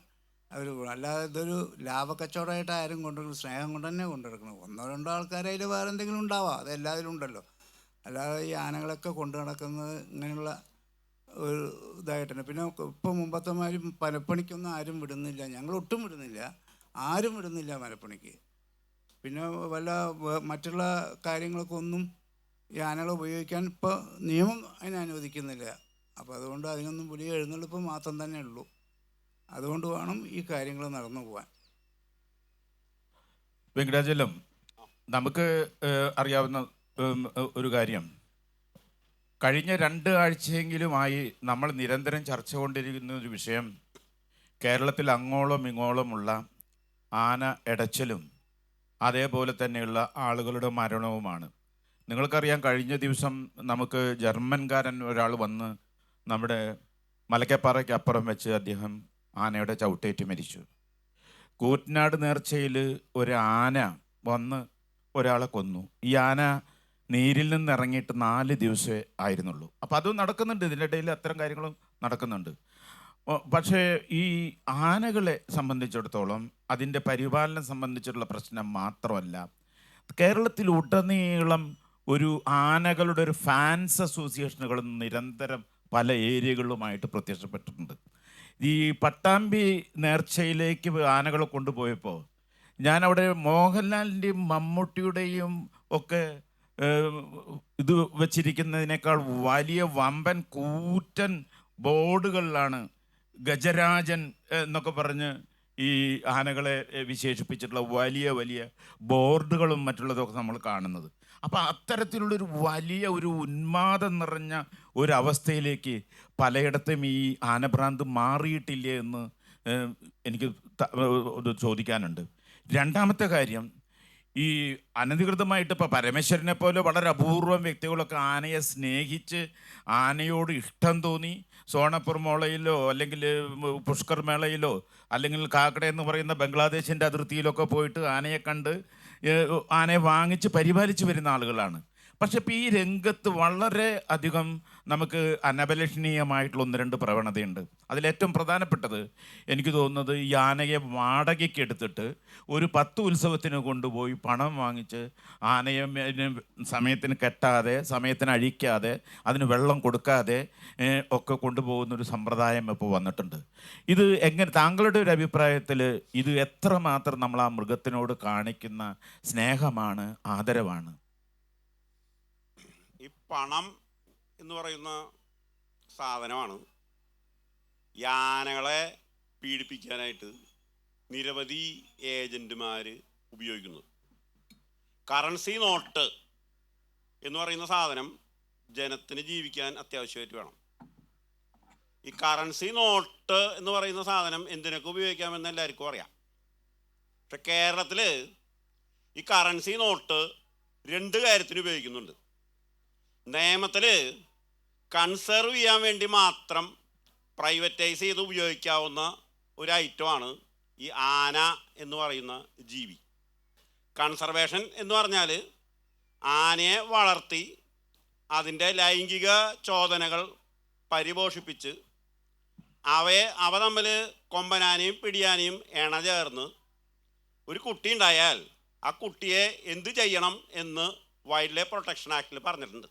അവർ. അല്ലാതെ ഇതൊരു ലാഭക്കച്ചവടമായിട്ട് ആരും കൊണ്ടുവരുന്നത് സ്നേഹം കൊണ്ട് തന്നെ കൊണ്ടുനടക്കണം. 1-2 ആൾക്കാർ അതിൽ വേറെ എന്തെങ്കിലും ഉണ്ടാവാം, അത് എല്ലാവരും ഉണ്ടല്ലോ. അല്ലാതെ ഈ ആനകളൊക്കെ കൊണ്ടു നടക്കുന്നത് ഇങ്ങനെയുള്ള ഒരു ഇതായിട്ട് തന്നെ. പിന്നെ ഇപ്പോൾ മുമ്പത്തെ മാതിരി മരപ്പണിക്കൊന്നും ആരും വിടുന്നില്ല, ഞങ്ങളൊട്ടും വിടുന്നില്ല, ആരും വിടുന്നില്ല മരപ്പണിക്ക്. പിന്നെ മറ്റുള്ള കാര്യങ്ങളൊക്കെ ഒന്നും ഈ ആനകളെ ഉപയോഗിക്കാൻ ഇപ്പോൾ നിയമം അതിനെ അനുവദിക്കുന്നില്ല. അപ്പോൾ അതുകൊണ്ട് അതിനൊന്നും വലിയ എഴുന്നള്ളിപ്പ് മാത്രം തന്നെ ഉള്ളൂ. അതുകൊണ്ട് വേണം ഈ കാര്യങ്ങൾ നടന്നു പോകാൻ. വെങ്കടാചലം, നമുക്ക് അറിയാവുന്ന ഒരു കാര്യം, കഴിഞ്ഞ 2 ആഴ്ചയെങ്കിലുമായി നമ്മൾ നിരന്തരം ചർച്ച കൊണ്ടിരിക്കുന്ന ഒരു വിഷയം കേരളത്തിൽ അങ്ങോളം ഇങ്ങോളമുള്ള ആന എടച്ചലും അതേപോലെ തന്നെയുള്ള ആളുകളുടെ മരണവുമാണ്. നിങ്ങൾക്കറിയാം, കഴിഞ്ഞ ദിവസം നമുക്ക് ജർമ്മൻകാരൻ ഒരാൾ വന്ന് നമ്മുടെ മലക്കപ്പാറയ്ക്കപ്പുറം വെച്ച് അദ്ദേഹം ആനയുടെ ചവിട്ടേറ്റ് മരിച്ചു. കൂറ്റനാട് നേർച്ചയിൽ ഒരു ആന വന്ന് ഒരാളെ കൊന്നു. ഈ ആന നീരിൽ നിന്ന് ഇറങ്ങിയിട്ട് 4 ദിവസമേ ആയിരുന്നുള്ളൂ. അപ്പോൾ അതും നടക്കുന്നുണ്ട്, ഇതിൻ്റെ ഇടയിൽ അത്തരം കാര്യങ്ങളും നടക്കുന്നുണ്ട്. പക്ഷേ ഈ ആനകളെ സംബന്ധിച്ചിടത്തോളം അതിൻ്റെ പരിപാലനം സംബന്ധിച്ചിട്ടുള്ള പ്രശ്നം മാത്രമല്ല, കേരളത്തിൽ ഉടനീളം ഒരു ആനകളുടെ ഒരു ഫാൻസ് അസോസിയേഷനുകൾ നിരന്തരം പല ഏരിയകളിലുമായിട്ട് പ്രത്യക്ഷപ്പെട്ടിട്ടുണ്ട്. ഈ പട്ടാമ്പി നേർച്ചയിലേക്ക് ആനകളെ കൊണ്ടുപോയപ്പോൾ ഞാനവിടെ മോഹൻലാലിൻ്റെയും മമ്മൂട്ടിയുടെയും ഒക്കെ ഇത് വച്ചിരിക്കുന്നതിനേക്കാൾ വലിയ വമ്പൻ കൂറ്റൻ ബോർഡുകളിലാണ് ഗജരാജൻ എന്നൊക്കെ പറഞ്ഞ് ഈ ആനകളെ വിശേഷിപ്പിച്ചിട്ടുള്ള വലിയ വലിയ ബോർഡുകളും മറ്റുള്ളതൊക്കെ നമ്മൾ കാണുന്നത്. അപ്പോൾ അത്തരത്തിലുള്ളൊരു വലിയ ഒരു ഉന്മാദം നിറഞ്ഞ ഒരവസ്ഥയിലേക്ക് പലയിടത്തും ഈ ആനഭ്രാന്ത് മാറിയിട്ടില്ലേ എന്ന് എനിക്ക് ചോദിക്കാനുണ്ട്. രണ്ടാമത്തെ കാര്യം, ഈ അനധികൃതമായിട്ട് ഇപ്പോൾ പരമേശ്വരനെ പോലെ വളരെ അപൂർവം വ്യക്തികളൊക്കെ ആനയെ സ്നേഹിച്ച് ആനയോട് ഇഷ്ടം തോന്നി സോണപ്പൂർ മേളയിലോ അല്ലെങ്കിൽ പുഷ്കർ മേളയിലോ അല്ലെങ്കിൽ കാക്കട എന്ന് പറയുന്ന ബംഗ്ലാദേശിൻ്റെ അതിർത്തിയിലൊക്കെ പോയിട്ട് ആനയെ കണ്ട് ആനയെ വാങ്ങിച്ച് പരിപാലിച്ച് വരുന്ന ആളുകളാണ്. പക്ഷെ ഇപ്പോൾ ഈ രംഗത്ത് വളരെ അധികം നമുക്ക് അനഭിലഷണീയമായിട്ടുള്ള 1-2 പ്രവണതയുണ്ട്. അതിലേറ്റവും പ്രധാനപ്പെട്ടത് എനിക്ക് തോന്നുന്നത്, ഈ ആനയെ വാടകയ്ക്ക് എടുത്തിട്ട് ഒരു 10 ഉത്സവത്തിന് കൊണ്ടുപോയി പണം വാങ്ങിച്ച് ആനയെ സമയത്തിന് കെട്ടാതെ സമയത്തിന് അഴിക്കാതെ അതിന് വെള്ളം കൊടുക്കാതെ ഒക്കെ കൊണ്ടുപോകുന്നൊരു സമ്പ്രദായം ഇപ്പോൾ വന്നിട്ടുണ്ട്. ഇത് എങ്ങനെ, താങ്കളുടെ ഒരു അഭിപ്രായത്തിൽ ഇത് എത്രമാത്രം നമ്മൾ ആ മൃഗത്തിനോട് കാണിക്കുന്ന സ്നേഹമാണ്, ആദരവാണ്? ഈ പണം എന്ന് പറയുന്ന സാധനമാണ് ഈ ആനകളെ പീഡിപ്പിക്കാനായിട്ട് നിരവധി ഏജൻറ്റുമാർ ഉപയോഗിക്കുന്നത്. കറൻസി നോട്ട് എന്ന് പറയുന്ന സാധനം ജനത്തിന് ജീവിക്കാൻ അത്യാവശ്യമായിട്ട് വേണം. ഈ കറൻസി നോട്ട് എന്ന് പറയുന്ന സാധനം എന്തിനൊക്കെ ഉപയോഗിക്കാമെന്ന് എല്ലാവർക്കും അറിയാം. പക്ഷെ കേരളത്തിൽ ഈ കറൻസി നോട്ട് 2 കാര്യത്തിന് ഉപയോഗിക്കുന്നുണ്ട്. നിയമത്തിൽ കൺസർവ് ചെയ്യാൻ വേണ്ടി മാത്രം പ്രൈവറ്റൈസ് ചെയ്ത് ഉപയോഗിക്കാവുന്ന ഒരു ഐറ്റമാണ് ഈ ആന എന്ന് പറയുന്ന ജീവി. കൺസർവേഷൻ എന്ന് പറഞ്ഞാൽ ആനയെ വളർത്തി അതിൻ്റെ ലൈംഗിക ചോദനകൾ പരിപോഷിപ്പിച്ച് അവ തമ്മിൽ കൊമ്പനാനയും പിടിയാനയും ഇണ ചേർന്ന് ഒരു കുട്ടി ഉണ്ടായാൽ ആ കുട്ടിയെ എന്ത് ചെയ്യണം എന്ന് വൈൽഡ് ലൈഫ് പ്രൊട്ടക്ഷൻ ആക്ടിൽ പറഞ്ഞിട്ടുണ്ട്.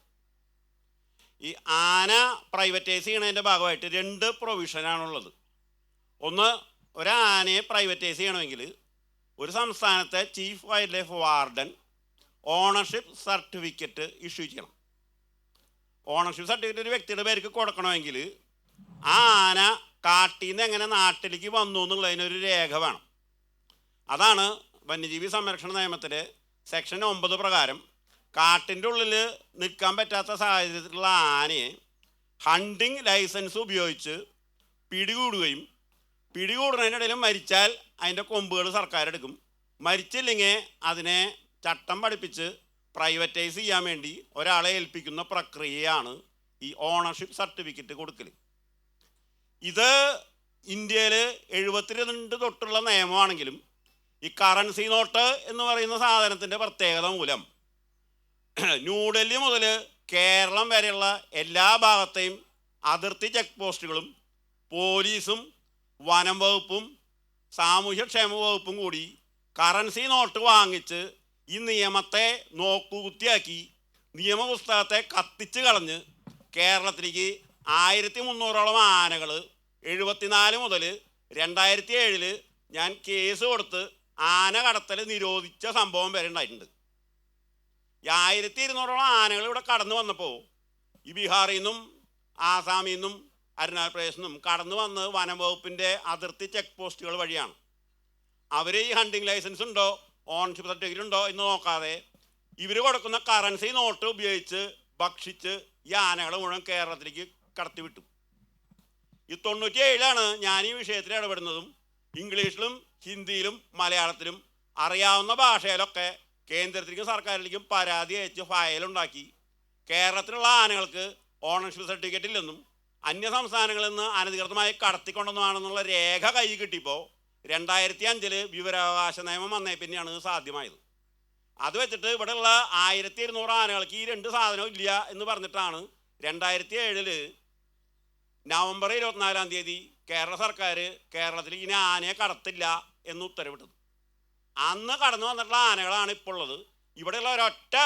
ഈ ആന പ്രൈവറ്റൈസ് ചെയ്യണതിൻ്റെ ഭാഗമായിട്ട് 2 പ്രൊവിഷനാണുള്ളത്. ഒന്ന്, ഒരാനയെ പ്രൈവറ്റൈസ് ചെയ്യണമെങ്കിൽ ഒരു സംസ്ഥാനത്തെ chief wild life warden ownership certificate issue ചെയ്യണം. ഓണർഷിപ്പ് സർട്ടിഫിക്കറ്റ് ഒരു വ്യക്തിയുടെ പേർക്ക് കൊടുക്കണമെങ്കിൽ ആ ആന കാട്ടിൽ നിന്ന് എങ്ങനെ നാട്ടിലേക്ക് വന്നു എന്നുള്ളതിനൊരു രേഖ വേണം. അതാണ് വന്യജീവി സംരക്ഷണ നിയമത്തിലെ സെക്ഷൻ 9 പ്രകാരം കാട്ടിൻ്റെ ഉള്ളിൽ നിൽക്കാൻ പറ്റാത്ത സാഹചര്യത്തിലുള്ള ആനയെ ഹണ്ടിങ് ലൈസൻസ് ഉപയോഗിച്ച് പിടികൂടുകയും പിടികൂടുന്നതിനിടയിൽ മരിച്ചാൽ അതിൻ്റെ കൊമ്പുകൾ സർക്കാർ എടുക്കും. മരിച്ചില്ലെങ്കിൽ അതിനെ ചട്ടം പഠിപ്പിച്ച് പ്രൈവറ്റൈസ് ചെയ്യാൻ വേണ്ടി ഒരാളെ ഏൽപ്പിക്കുന്ന പ്രക്രിയയാണ് ഈ ഓണർഷിപ്പ് സർട്ടിഫിക്കറ്റ് കൊടുക്കൽ. ഇത് ഇന്ത്യയിൽ 72 തൊട്ടുള്ള നിയമമാണെങ്കിലും ഈ കറൻസി നോട്ട് എന്ന് പറയുന്ന സാധനത്തിൻ്റെ പ്രത്യേകത മൂലം ന്യൂഡൽഹി മുതൽ കേരളം വരെയുള്ള എല്ലാ ഭാഗത്തെയും അതിർത്തി ചെക്ക് പോസ്റ്റുകളും പോലീസും വനം വകുപ്പും സാമൂഹ്യക്ഷേമ വകുപ്പും കൂടി കറൻസി നോട്ട് വാങ്ങിച്ച് ഈ നിയമത്തെ നോക്കുകുത്തിയാക്കി നിയമപുസ്തകത്തെ കത്തിച്ച് കളഞ്ഞ് കേരളത്തിലേക്ക് 1300ഓളം ആനകൾ 74 മുതൽ 2007 ഞാൻ കേസ് കൊടുത്ത് ആന കടത്തൽ നിരോധിച്ച സംഭവം വരെ ഉണ്ടായിട്ടുണ്ട്. ഈ 1200ഓളം ആനകൾ ഇവിടെ കടന്നു വന്നപ്പോൾ ഈ ബീഹാറിൽ നിന്നും ആസാമിൽ നിന്നും അരുണാചൽപ്രദേശിൽ നിന്നും കടന്നു വന്ന് വനം വകുപ്പിൻ്റെ അതിർത്തി ചെക്ക് പോസ്റ്റുകൾ വഴിയാണ്. അവർ ഈ ഹണ്ടിങ് ലൈസൻസ് ഉണ്ടോ ഓണർഷിപ്പ് സർട്ടിഫിക്കറ്റ് ഉണ്ടോ എന്ന് നോക്കാതെ ഇവർ കൊടുക്കുന്ന കറൻസി നോട്ട് ഉപയോഗിച്ച് ഭക്ഷിച്ച് ഈ ആനകളെ മുഴുവൻ കേരളത്തിലേക്ക് കടത്തിവിട്ടു. ഈ 97 ഞാൻ ഈ വിഷയത്തിൽ ഇടപെടുന്നതും ഇംഗ്ലീഷിലും ഹിന്ദിയിലും മലയാളത്തിലും അറിയാവുന്ന ഭാഷയിലൊക്കെ കേന്ദ്രത്തിലേക്കും സർക്കാരിലേക്കും പരാതി അയച്ച് ഫയലുണ്ടാക്കി കേരളത്തിലുള്ള ആനകൾക്ക് ഓണർഷിപ്പ് സർട്ടിഫിക്കറ്റ് ഇല്ലെന്നും അന്യ സംസ്ഥാനങ്ങളിൽ നിന്ന് അനധികൃതമായി കടത്തിക്കൊണ്ടെന്നുമാണെന്നുള്ള രേഖ കൈ കിട്ടിയപ്പോൾ 2005 വിവരാവകാശ നിയമം വന്നേ പിന്നെയാണ് ഇത് സാധ്യമായത്. അത് വെച്ചിട്ട് ഇവിടെയുള്ള 1200 ആനകൾക്ക് ഈ 2 സാധനവും ഇല്ല എന്ന് പറഞ്ഞിട്ടാണ് 2007 നവംബർ 24-ാം തീയതി കേരള സർക്കാർ കേരളത്തിൽ ഇനി ആനയെ കടത്തില്ല എന്ന് ഉത്തരവിട്ടത്. അന്ന് കടന്നു വന്നിട്ടുള്ള ആനകളാണ് ഇപ്പോൾ ഉള്ളത്. ഇവിടെയുള്ള ഒരൊറ്റ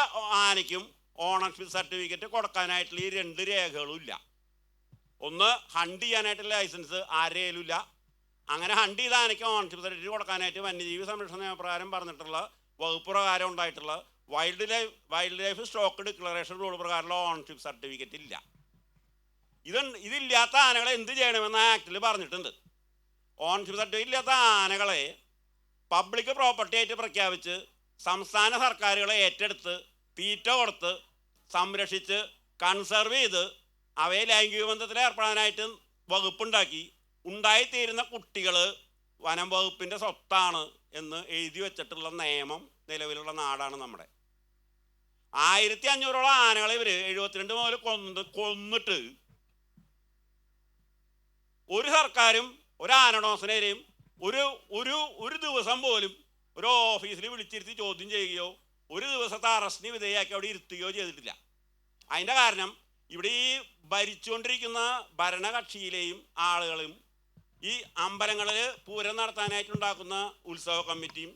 ആനയ്ക്കും ഓണർഷിപ്പ് സർട്ടിഫിക്കറ്റ് കൊടുക്കാനായിട്ടുള്ള ഈ 2 രേഖകളും ഇല്ല. ഒന്ന്, ഹണ്ട് ചെയ്യാനായിട്ടുള്ള ലൈസൻസ് ആരെയും ഇല്ല. അങ്ങനെ ഹണ്ട് ചെയ്ത ആനയ്ക്ക് ഓണർഷിപ്പ് സർട്ടിഫിക്കറ്റ് കൊടുക്കാനായിട്ട് വന്യജീവി സംരക്ഷണ നിയമപ്രകാരം പറഞ്ഞിട്ടുള്ള വകുപ്പ് പ്രകാരം ഉണ്ടായിട്ടുള്ള wild life stock declaration rule പ്രകാരമുള്ള ഓണർഷിപ്പ് സർട്ടിഫിക്കറ്റ് ഇല്ല. ഇതില്ലാത്ത ആനകളെ എന്ത് ചെയ്യണമെന്ന് ആക്ടിൽ പറഞ്ഞിട്ടുണ്ട്. ഓണർഷിപ്പ് സർട്ടിഫിക്കറ്റ് ഇല്ലാത്ത ആനകളെ പബ്ലിക് പ്രോപ്പർട്ടി ആയിട്ട് പ്രഖ്യാപിച്ച് സംസ്ഥാന സർക്കാരുകളെ ഏറ്റെടുത്ത് തീറ്റ കൊടുത്ത് സംരക്ഷിച്ച് കൺസർവ് ചെയ്ത് അവയെ ലൈംഗിക ബന്ധത്തിൽ ഏർപ്പെടാനായിട്ട് വകുപ്പുണ്ടാക്കി ഉണ്ടായിത്തീരുന്ന കുട്ടികൾ വനം വകുപ്പിൻ്റെ സ്വത്താണ് എന്ന് എഴുതി വെച്ചിട്ടുള്ള നിയമം നിലവിലുള്ള നാടാണ് നമ്മുടെ. 1500ഓളം ആനകളെ ഇവർ 72 മുതൽ കൊന്നിട്ട് ഒരു സർക്കാരും ഒരു ആനഡോസനെയും ഒരു ദിവസം പോലും ഒരു ഓഫീസിൽ വിളിച്ചിരുത്തി ചോദ്യം ചെയ്യുകയോ ഒരു ദിവസത്തെ അറസ്റ്റിന് വിധേയമാക്കി അവിടെ ഇരുത്തുകയോ ചെയ്തിട്ടില്ല. അതിൻ്റെ കാരണം ഇവിടെ ഈ ഭരിച്ചുകൊണ്ടിരിക്കുന്ന ഭരണകക്ഷിയിലെയും ആളുകളും ഈ അമ്പലങ്ങളിൽ പൂരം നടത്താനായിട്ടുണ്ടാക്കുന്ന ഉത്സവ കമ്മിറ്റിയും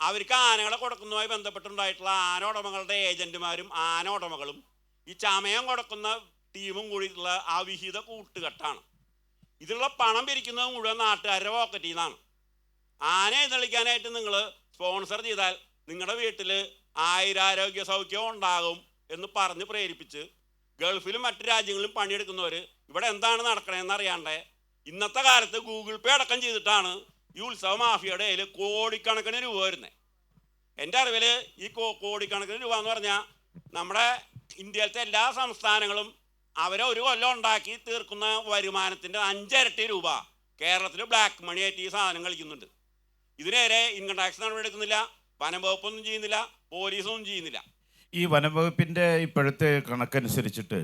അവർക്ക് ആനകളെ കൊടുക്കുന്നതുമായി ബന്ധപ്പെട്ടുണ്ടായിട്ടുള്ള ആന ഉടമകളുടെ ഏജന്റുമാരും ആന ഉടമകളും ഈ ചമയം കൊടുക്കുന്ന ടീമും കൂടിയിട്ടുള്ള ആ വിഹിത കൂട്ടുകെട്ടാണ്. ഇതിലുള്ള പണം പിരിക്കുന്നത് മുഴുവൻ നാട്ടുകാരുടെ പോക്കറ്റിൽ നിന്നാണ്. ആന എഴുന്നള്ളിക്കാനായിട്ട് നിങ്ങൾ സ്പോൺസർ ചെയ്താൽ നിങ്ങളുടെ വീട്ടിൽ 1000 ആരോഗ്യ സൗഖ്യം ഉണ്ടാകും എന്ന് പറഞ്ഞ് പ്രേരിപ്പിച്ച് ഗൾഫിലും മറ്റു രാജ്യങ്ങളിലും പണിയെടുക്കുന്നവർ ഇവിടെ എന്താണ് നടക്കണമെന്ന് അറിയാണ്ടേ ഇന്നത്തെ കാലത്ത് ഗൂഗിൾ പേ അടക്കം ചെയ്തിട്ടാണ് ഈ ഉത്സവ മാഫിയയുടെ കയ്യിൽ കോടിക്കണക്കിന് രൂപ വരുന്നത്. എൻ്റെ അറിവിൽ ഈ കോടിക്കണക്കിന് രൂപ എന്ന് പറഞ്ഞാൽ നമ്മുടെ ഇന്ത്യയിലത്തെ എല്ലാ സംസ്ഥാനങ്ങളും അവരെ ഒരു കൊല്ലം ഉണ്ടാക്കി തീർക്കുന്ന വരുമാനത്തിൻ്റെ 5 ഇരട്ടി രൂപ കേരളത്തിൽ ബ്ലാക്ക് മണി ആയിട്ട് ഈ സാധനം കളിക്കുന്നുണ്ട്. ഇതിനേരെ ഇൻകം ടാക്സ് നടപടി എടുക്കുന്നില്ല, വനം വകുപ്പൊന്നും ചെയ്യുന്നില്ല, പോലീസൊന്നും ചെയ്യുന്നില്ല. ഈ വനം വകുപ്പിൻ്റെ ഇപ്പോഴത്തെ കണക്കനുസരിച്ചിട്ട്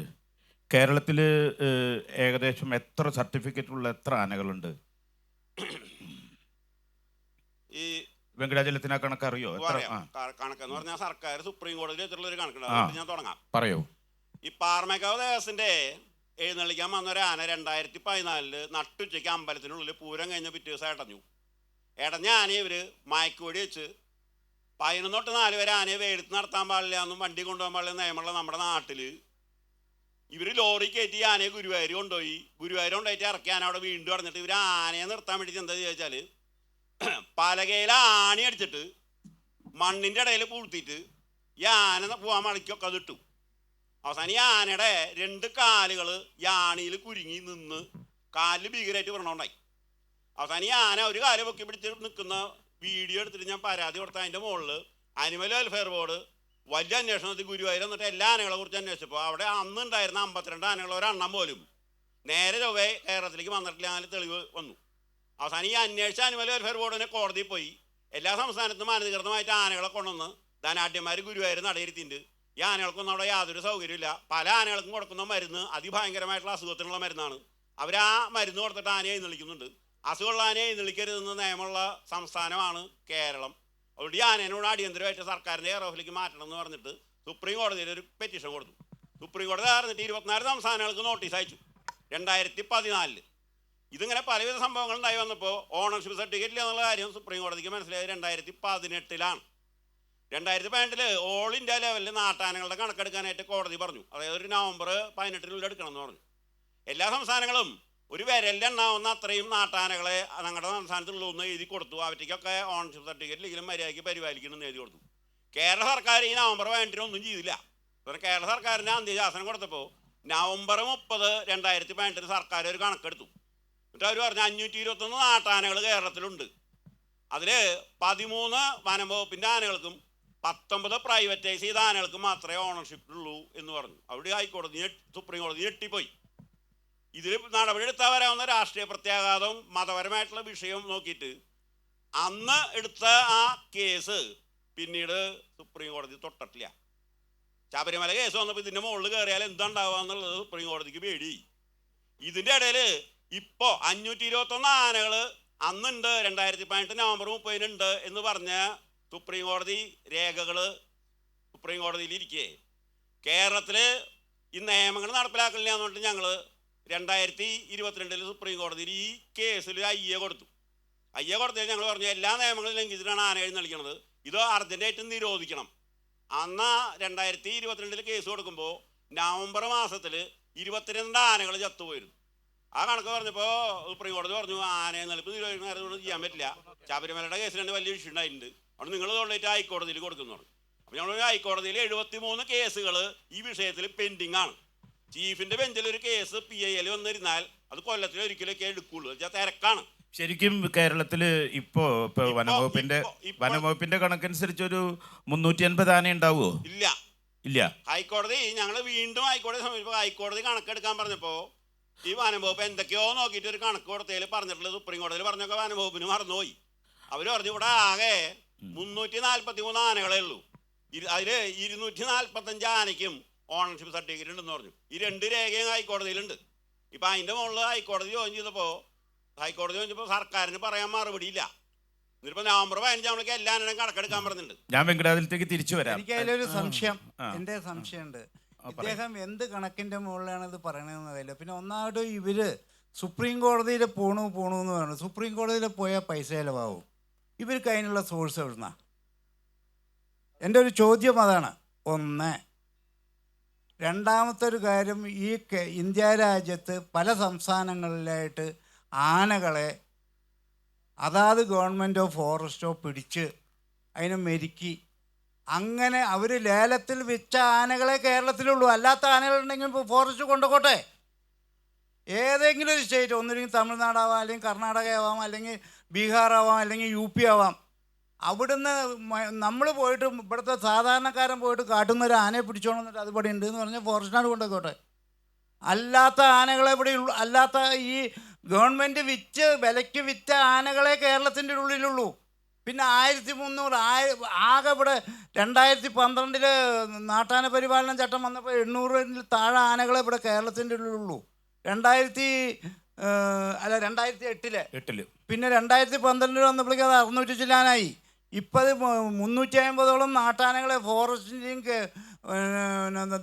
കേരളത്തിൽ ഏകദേശം എത്ര സർട്ടിഫിക്കറ്റുള്ള എത്ര ആനകളുണ്ട്? ഈ വെങ്കടാചലത്തിന് ആ കണക്കറിയോ? കണക്കെന്ന് പറഞ്ഞാൽ സർക്കാർ സുപ്രീം കോടതിയിൽ വെച്ചിട്ടുള്ള ഒരു കണക്കുണ്ട്. ഞാൻ തുടങ്ങാം. പറയൂ. ഈ പാറമേക്കാവ് ദേവസിൻ്റെ എഴുന്നള്ളിക്കാൻ വന്ന ഒരു ആന 2014 നട്ടുച്ചയ്ക്ക് അമ്പലത്തിനുള്ളിൽ പൂരം കഴിഞ്ഞ പിറ്റേ ദിവസം ഇടഞ്ഞ ആനയെ ഇവർ മയക്കുവെടി വെച്ച് 11 തൊട്ട് 4 വരെ ആനയെ വെയിലത്ത് നടത്താൻ പാടില്ല എന്നും വണ്ടി കൊണ്ടുപോകാൻ പാടില്ല നിയമമുള്ള നമ്മുടെ നാട്ടിൽ ഇവർ ലോറി കയറ്റി ആനയെ ഗുരുവായൂർ കൊണ്ടുപോയി. ഗുരുവായൂർ കൊണ്ടുപോയിട്ട് ഇറക്കി ആന അവിടെ വീണ്ടും അടഞ്ഞിട്ട് ഇവർ ആനയെ നിർത്താൻ വേണ്ടിയിട്ട് എന്താ ചോദിച്ചാൽ പലകയിൽ ആണി അടിച്ചിട്ട് മണ്ണിൻ്റെ ഇടയിൽ പൂഴ്ത്തിയിട്ട് ഈ ആന പോകാൻ മണിക്കൊക്കെ അത് ഇട്ടു. അവസാനം ഈ ആനയുടെ 2 കാലുകൾ ഈ ആണിയിൽ കുരുങ്ങി നിന്ന് കാലിൽ ഭീകരമായിട്ട് വ്രണമുണ്ടായി. അവസാനം ഈ ആന ഒരു കാല് പൊക്കി പിടിച്ച് നിൽക്കുന്ന വീഡിയോ എടുത്തിട്ട് ഞാൻ പരാതി കൊടുത്ത അതിൻ്റെ മുകളിൽ അനിമൽ വെൽഫെയർ ബോർഡ് വലിയ അന്വേഷണം നടത്തി ഗുരുവായൂർ എന്നിട്ട് എല്ലാ ആനകളെ കുറിച്ച് അന്വേഷിച്ചപ്പോൾ അവിടെ അന്ന് ഉണ്ടായിരുന്ന 52 ആനകൾ ഒരെണ്ണം പോലും നേരെ ചൊവ്വേ കേരളത്തിലേക്ക് വന്നിട്ടില്ല. അങ്ങനെ തെളിവ് വന്നു. അവസാനം ഈ അന്വേഷിച്ച ആനിമൽ വെൽഫെയർ ബോർഡിനെ കോടതിയിൽ പോയി എല്ലാ സംസ്ഥാനത്തും അനധികൃതമായിട്ട് ആനകളെ കൊണ്ടുവന്ന് ധനാഢ്യന്മാർ ഗുരുവായൂർ നടയിരുത്തിണ്ട്. ഈ ആനകൾക്കൊന്നും അവിടെ യാതൊരു സൗകര്യമില്ല. പല ആനകൾക്കും കൊടുക്കുന്ന മരുന്ന് അതിഭയങ്കരമായിട്ടുള്ള അസുഖത്തിനുള്ള മരുന്നാണ്. അവർ ആ മരുന്ന് കൊടുത്തിട്ട് ആനയെ എഴുന്നള്ളിക്കുന്നുണ്ട്. അസുഖമുള്ള ആനയെ എഴുന്നള്ളിക്കരുതെന്ന് നിയമമുള്ള സംസ്ഥാനമാണ് കേരളം. അതുകൊണ്ട് ഈ ആനേനോട് അടിയന്തരമായിട്ട് സർക്കാരിൻ്റെ കെയർ ഓഫിലേക്ക് മാറ്റണം എന്ന് പറഞ്ഞിട്ട് സുപ്രീം കോടതിയിൽ ഒരു പെറ്റീഷൻ കൊടുത്തു. സുപ്രീം കോടതി പറഞ്ഞിട്ട് 24 സംസ്ഥാനങ്ങൾക്ക് നോട്ടീസ് അയച്ചു 2014. ഇതിങ്ങനെ പലവിധ സംഭവങ്ങൾ ഉണ്ടായി വന്നപ്പോൾ ഓണർഷിപ്പ് സർട്ടിഫിക്കറ്റ് ഇല്ല എന്നുള്ള കാര്യം സുപ്രീം കോടതിക്ക് മനസ്സിലായത് 2018. 2018 ഓൾ ഇന്ത്യ ലെവലിൽ നാട്ടാനകളുടെ കണക്കെടുക്കാനായിട്ട് കോടതി പറഞ്ഞു. അതായത് ഒരു നവംബർ 18 എടുക്കണം എന്ന് പറഞ്ഞു. എല്ലാ സംസ്ഥാനങ്ങളും ഒരു വിരലിൻ്റെ എണ്ണാവുന്ന അത്രയും നാട്ടാനകളെ ഞങ്ങളുടെ സംസ്ഥാനത്തുള്ളൂ എന്ന് എഴുതി കൊടുത്തു. അവറ്റയ്ക്കൊക്കെ ഓണർഷിപ്പ് സർട്ടിഫിക്കറ്റ് ഇല്ലെങ്കിലും മര്യാദയ്ക്ക് പരിപാലിക്കണമെന്ന് എഴുതി കൊടുത്തു. കേരള സർക്കാർ ഈ നവംബർ 18 ഒന്നും ചെയ്തില്ല. കേരള സർക്കാരിന് അന്ത്യശാസനം കൊടുത്തപ്പോൾ നവംബർ 30, 2018 സർക്കാർ ഒരു കണക്കെടുത്തു. എന്നിട്ട് അവർ പറഞ്ഞു 521 നാട്ടാനകൾ കേരളത്തിലുണ്ട്. അതിൽ 13 വനം വകുപ്പിൻ്റെ ആനകൾക്കും 19 പ്രൈവറ്റൈസ് ചെയ്ത ആനകൾക്കും മാത്രമേ ഓണർഷിപ്പ് ഉള്ളൂ എന്ന് പറഞ്ഞു. അവിടെ ഹൈക്കോടതി സുപ്രീം കോടതി ഞെട്ടിപ്പോയി. ഇതിൽ നടപടിയെടുത്താൽ വരാവുന്ന രാഷ്ട്രീയ പ്രത്യാഘാതവും മതപരമായിട്ടുള്ള വിഷയവും നോക്കിയിട്ട് അന്ന് എടുത്ത ആ കേസ് പിന്നീട് സുപ്രീം കോടതി തൊട്ടിട്ടില്ല. ശബരിമല കേസ് വന്നപ്പോൾ ഇതിൻ്റെ മുകളിൽ കയറിയാൽ എന്താണ്ടാവുക എന്നുള്ളത് സുപ്രീം കോടതിക്ക് പേടി. ഇതിൻ്റെ ഇടയിൽ ഇപ്പോൾ 521 ആനകൾ അന്നുണ്ട് 2018 നവംബർ 30 ഉണ്ട് എന്ന് പറഞ്ഞ സുപ്രീം കോടതി രേഖകൾ സുപ്രീം കോടതിയിൽ ഇരിക്കേ കേരളത്തിൽ ഈ നിയമങ്ങൾ നടപ്പിലാക്കലില്ല എന്ന് പറഞ്ഞിട്ട് ഞങ്ങൾ 2022 സുപ്രീം കോടതിയിൽ ഈ കേസിൽ അയ്യ കൊടുത്തു. അയ്യ കൊടുത്തതിൽ ഞങ്ങൾ പറഞ്ഞു എല്ലാ നിയമങ്ങളും ലംഘിച്ചിട്ടാണ് ആന എഴുന്നള്ളിക്കുന്നത്, ഇത് അർജൻറ്റായിട്ട് നിരോധിക്കണം. അന്ന് 2022 കേസ് കൊടുക്കുമ്പോൾ നവംബർ മാസത്തിൽ 22 ആനകൾ ചത്തുപോയിരുന്നു. ആ കണക്ക് പറഞ്ഞപ്പോൾ സുപ്രീം കോടതി പറഞ്ഞു ആനയെ നിലപ്പ് നിരോധിക്കുന്ന ചെയ്യാൻ പറ്റില്ല. ശബരിമലയുടെ കേസിൽ വലിയ ഇഷ്യൂ ഉണ്ടായിട്ടുണ്ട്, അവിടെ നിങ്ങൾ കൊണ്ടിട്ട് ഹൈക്കോടതിയിൽ കൊടുക്കുന്നു. അപ്പോൾ ഞങ്ങൾ ഹൈക്കോടതിയിൽ 73 കേസുകൾ ഈ വിഷയത്തിൽ പെൻഡിങ് ആണ്. ചീഫിൻ്റെ ബെഞ്ചിൽ ഒരു കേസ് PIL വന്നിരുന്നാൽ അത് കൊല്ലത്തിൽ ഒരിക്കലൊക്കെ എടുക്കുള്ളൂ, വെച്ചാൽ തിരക്കാണ്. ശരിക്കും കേരളത്തിൽ ഇപ്പോൾ വനംവകുപ്പിന്റെ കണക്കനുസരിച്ച് ഒരു 350 ആന ഉണ്ടാവുമോ? ഇല്ല. ഹൈക്കോടതി ഞങ്ങൾ വീണ്ടും ഹൈക്കോടതി സമീപിച്ചപ്പോൾ ഹൈക്കോടതി കണക്കെടുക്കാൻ പറഞ്ഞപ്പോൾ ഈ വനംവകുപ്പ് എന്തൊക്കെയോ നോക്കിയിട്ട് ഒരു കണക്ക് കൊടുത്തതിൽ പറഞ്ഞിട്ടുള്ളത് സുപ്രീം കോടതിയിൽ പറഞ്ഞൊക്കെ വനംവകുപ്പിന് മറന്നുപോയി. അവർ പറഞ്ഞു ഇവിടെ ആകെ 343 ആനകളേ ഉള്ളൂ, അതിൽ 245 ആനയ്ക്കും ഓണർഷിപ്പ് സർട്ടിഫിക്കറ്റ് ഉണ്ടെന്ന് പറഞ്ഞു. ഈ 2 രേഖയും ഹൈക്കോടതിയിലുണ്ട്. ഇപ്പം അതിൻ്റെ മുകളിൽ ഹൈക്കോടതി ജോയിൻ ചെയ്തപ്പോൾ സർക്കാരിന് പറയാൻ മറുപടിയില്ല. എന്നിട്ടിപ്പോൾ നവംബർ 15 നമ്മൾക്ക് എല്ലാ ആനയും കണക്കെടുക്കാൻ പറഞ്ഞിട്ടുണ്ട്. ഞാൻ വെങ്കടാചലത്തേക്ക് തിരിച്ചു വരാം. എനിക്ക് അതിലൊരു സംശയം, എൻ്റെ സംശയമുണ്ട്. ഇദ്ദേഹം എന്ത് കണക്കിൻ്റെ മുകളിലാണ് ഇത് പറയണമെന്നതല്ല. പിന്നെ ഒന്നാമത് ഇവർ സുപ്രീം കോടതിയിൽ പോണു എന്ന് പറഞ്ഞു. സുപ്രീം കോടതിയിൽ പോയാൽ പൈസ ചിലവാകും. ഇവർക്ക് അതിനുള്ള സോഴ്സ് എവിടുന്ന? എൻ്റെ ഒരു ചോദ്യം അതാണ്. ഒന്ന്. രണ്ടാമത്തെ ഒരു കാര്യം, ഈ ഇന്ത്യ രാജ്യത്ത് പല സംസ്ഥാനങ്ങളിലായിട്ട് ആനകളെ അതാത് ഗവൺമെൻറ്റോ ഫോറസ്റ്റോ പിടിച്ച് അതിനെ മെരുക്കി അങ്ങനെ അവർ ലേലത്തിൽ വെച്ച ആനകളെ കേരളത്തിലുള്ളൂ. അല്ലാത്ത ആനകളുണ്ടെങ്കിൽ ഇപ്പോൾ ഫോറസ്റ്റ് കൊണ്ടുപോട്ടെ. ഏതെങ്കിലും ഒരു സ്റ്റേറ്റ്, ഒന്നില്ലെങ്കിൽ തമിഴ്നാടാവാം, അല്ലെങ്കിൽ കർണാടക ആവാം, അല്ലെങ്കിൽ ബീഹാർ ആവാം, അല്ലെങ്കിൽ UP ആവാം. അവിടുന്ന് നമ്മൾ പോയിട്ട് ഇവിടുത്തെ സാധാരണക്കാരൻ പോയിട്ട് കാട്ടുന്നൊരു ആനയെ പിടിച്ചോണമെന്നിട്ട് അതുപടി ഉണ്ട് എന്ന് പറഞ്ഞാൽ ഫോറസ്റ്റിനാട് കൊണ്ടുപോയിക്കോട്ടെ. അല്ലാത്ത ആനകളെ ഇവിടെ ഉള്ളൂ. അല്ലാത്ത ഈ ഗവൺമെൻറ് വിലയ്ക്ക് വിറ്റ ആനകളെ കേരളത്തിൻ്റെ ഉള്ളിലുള്ളൂ. പിന്നെ 1300 ആകെ ഇവിടെ 2012 നാട്ടാന പരിപാലന ചട്ടം വന്നപ്പോൾ 800 താഴെ ആനകളെ ഇവിടെ കേരളത്തിൻ്റെ ഉള്ളിലുള്ളൂ. 2008 പിന്നെ 2012 വന്നപ്പോഴേക്കും അത് 600 ചില്ലാനായി. ഇപ്പം അത് 350ഓളം നാട്ടാനകളെ ഫോറസ്റ്റിൻ്റെയും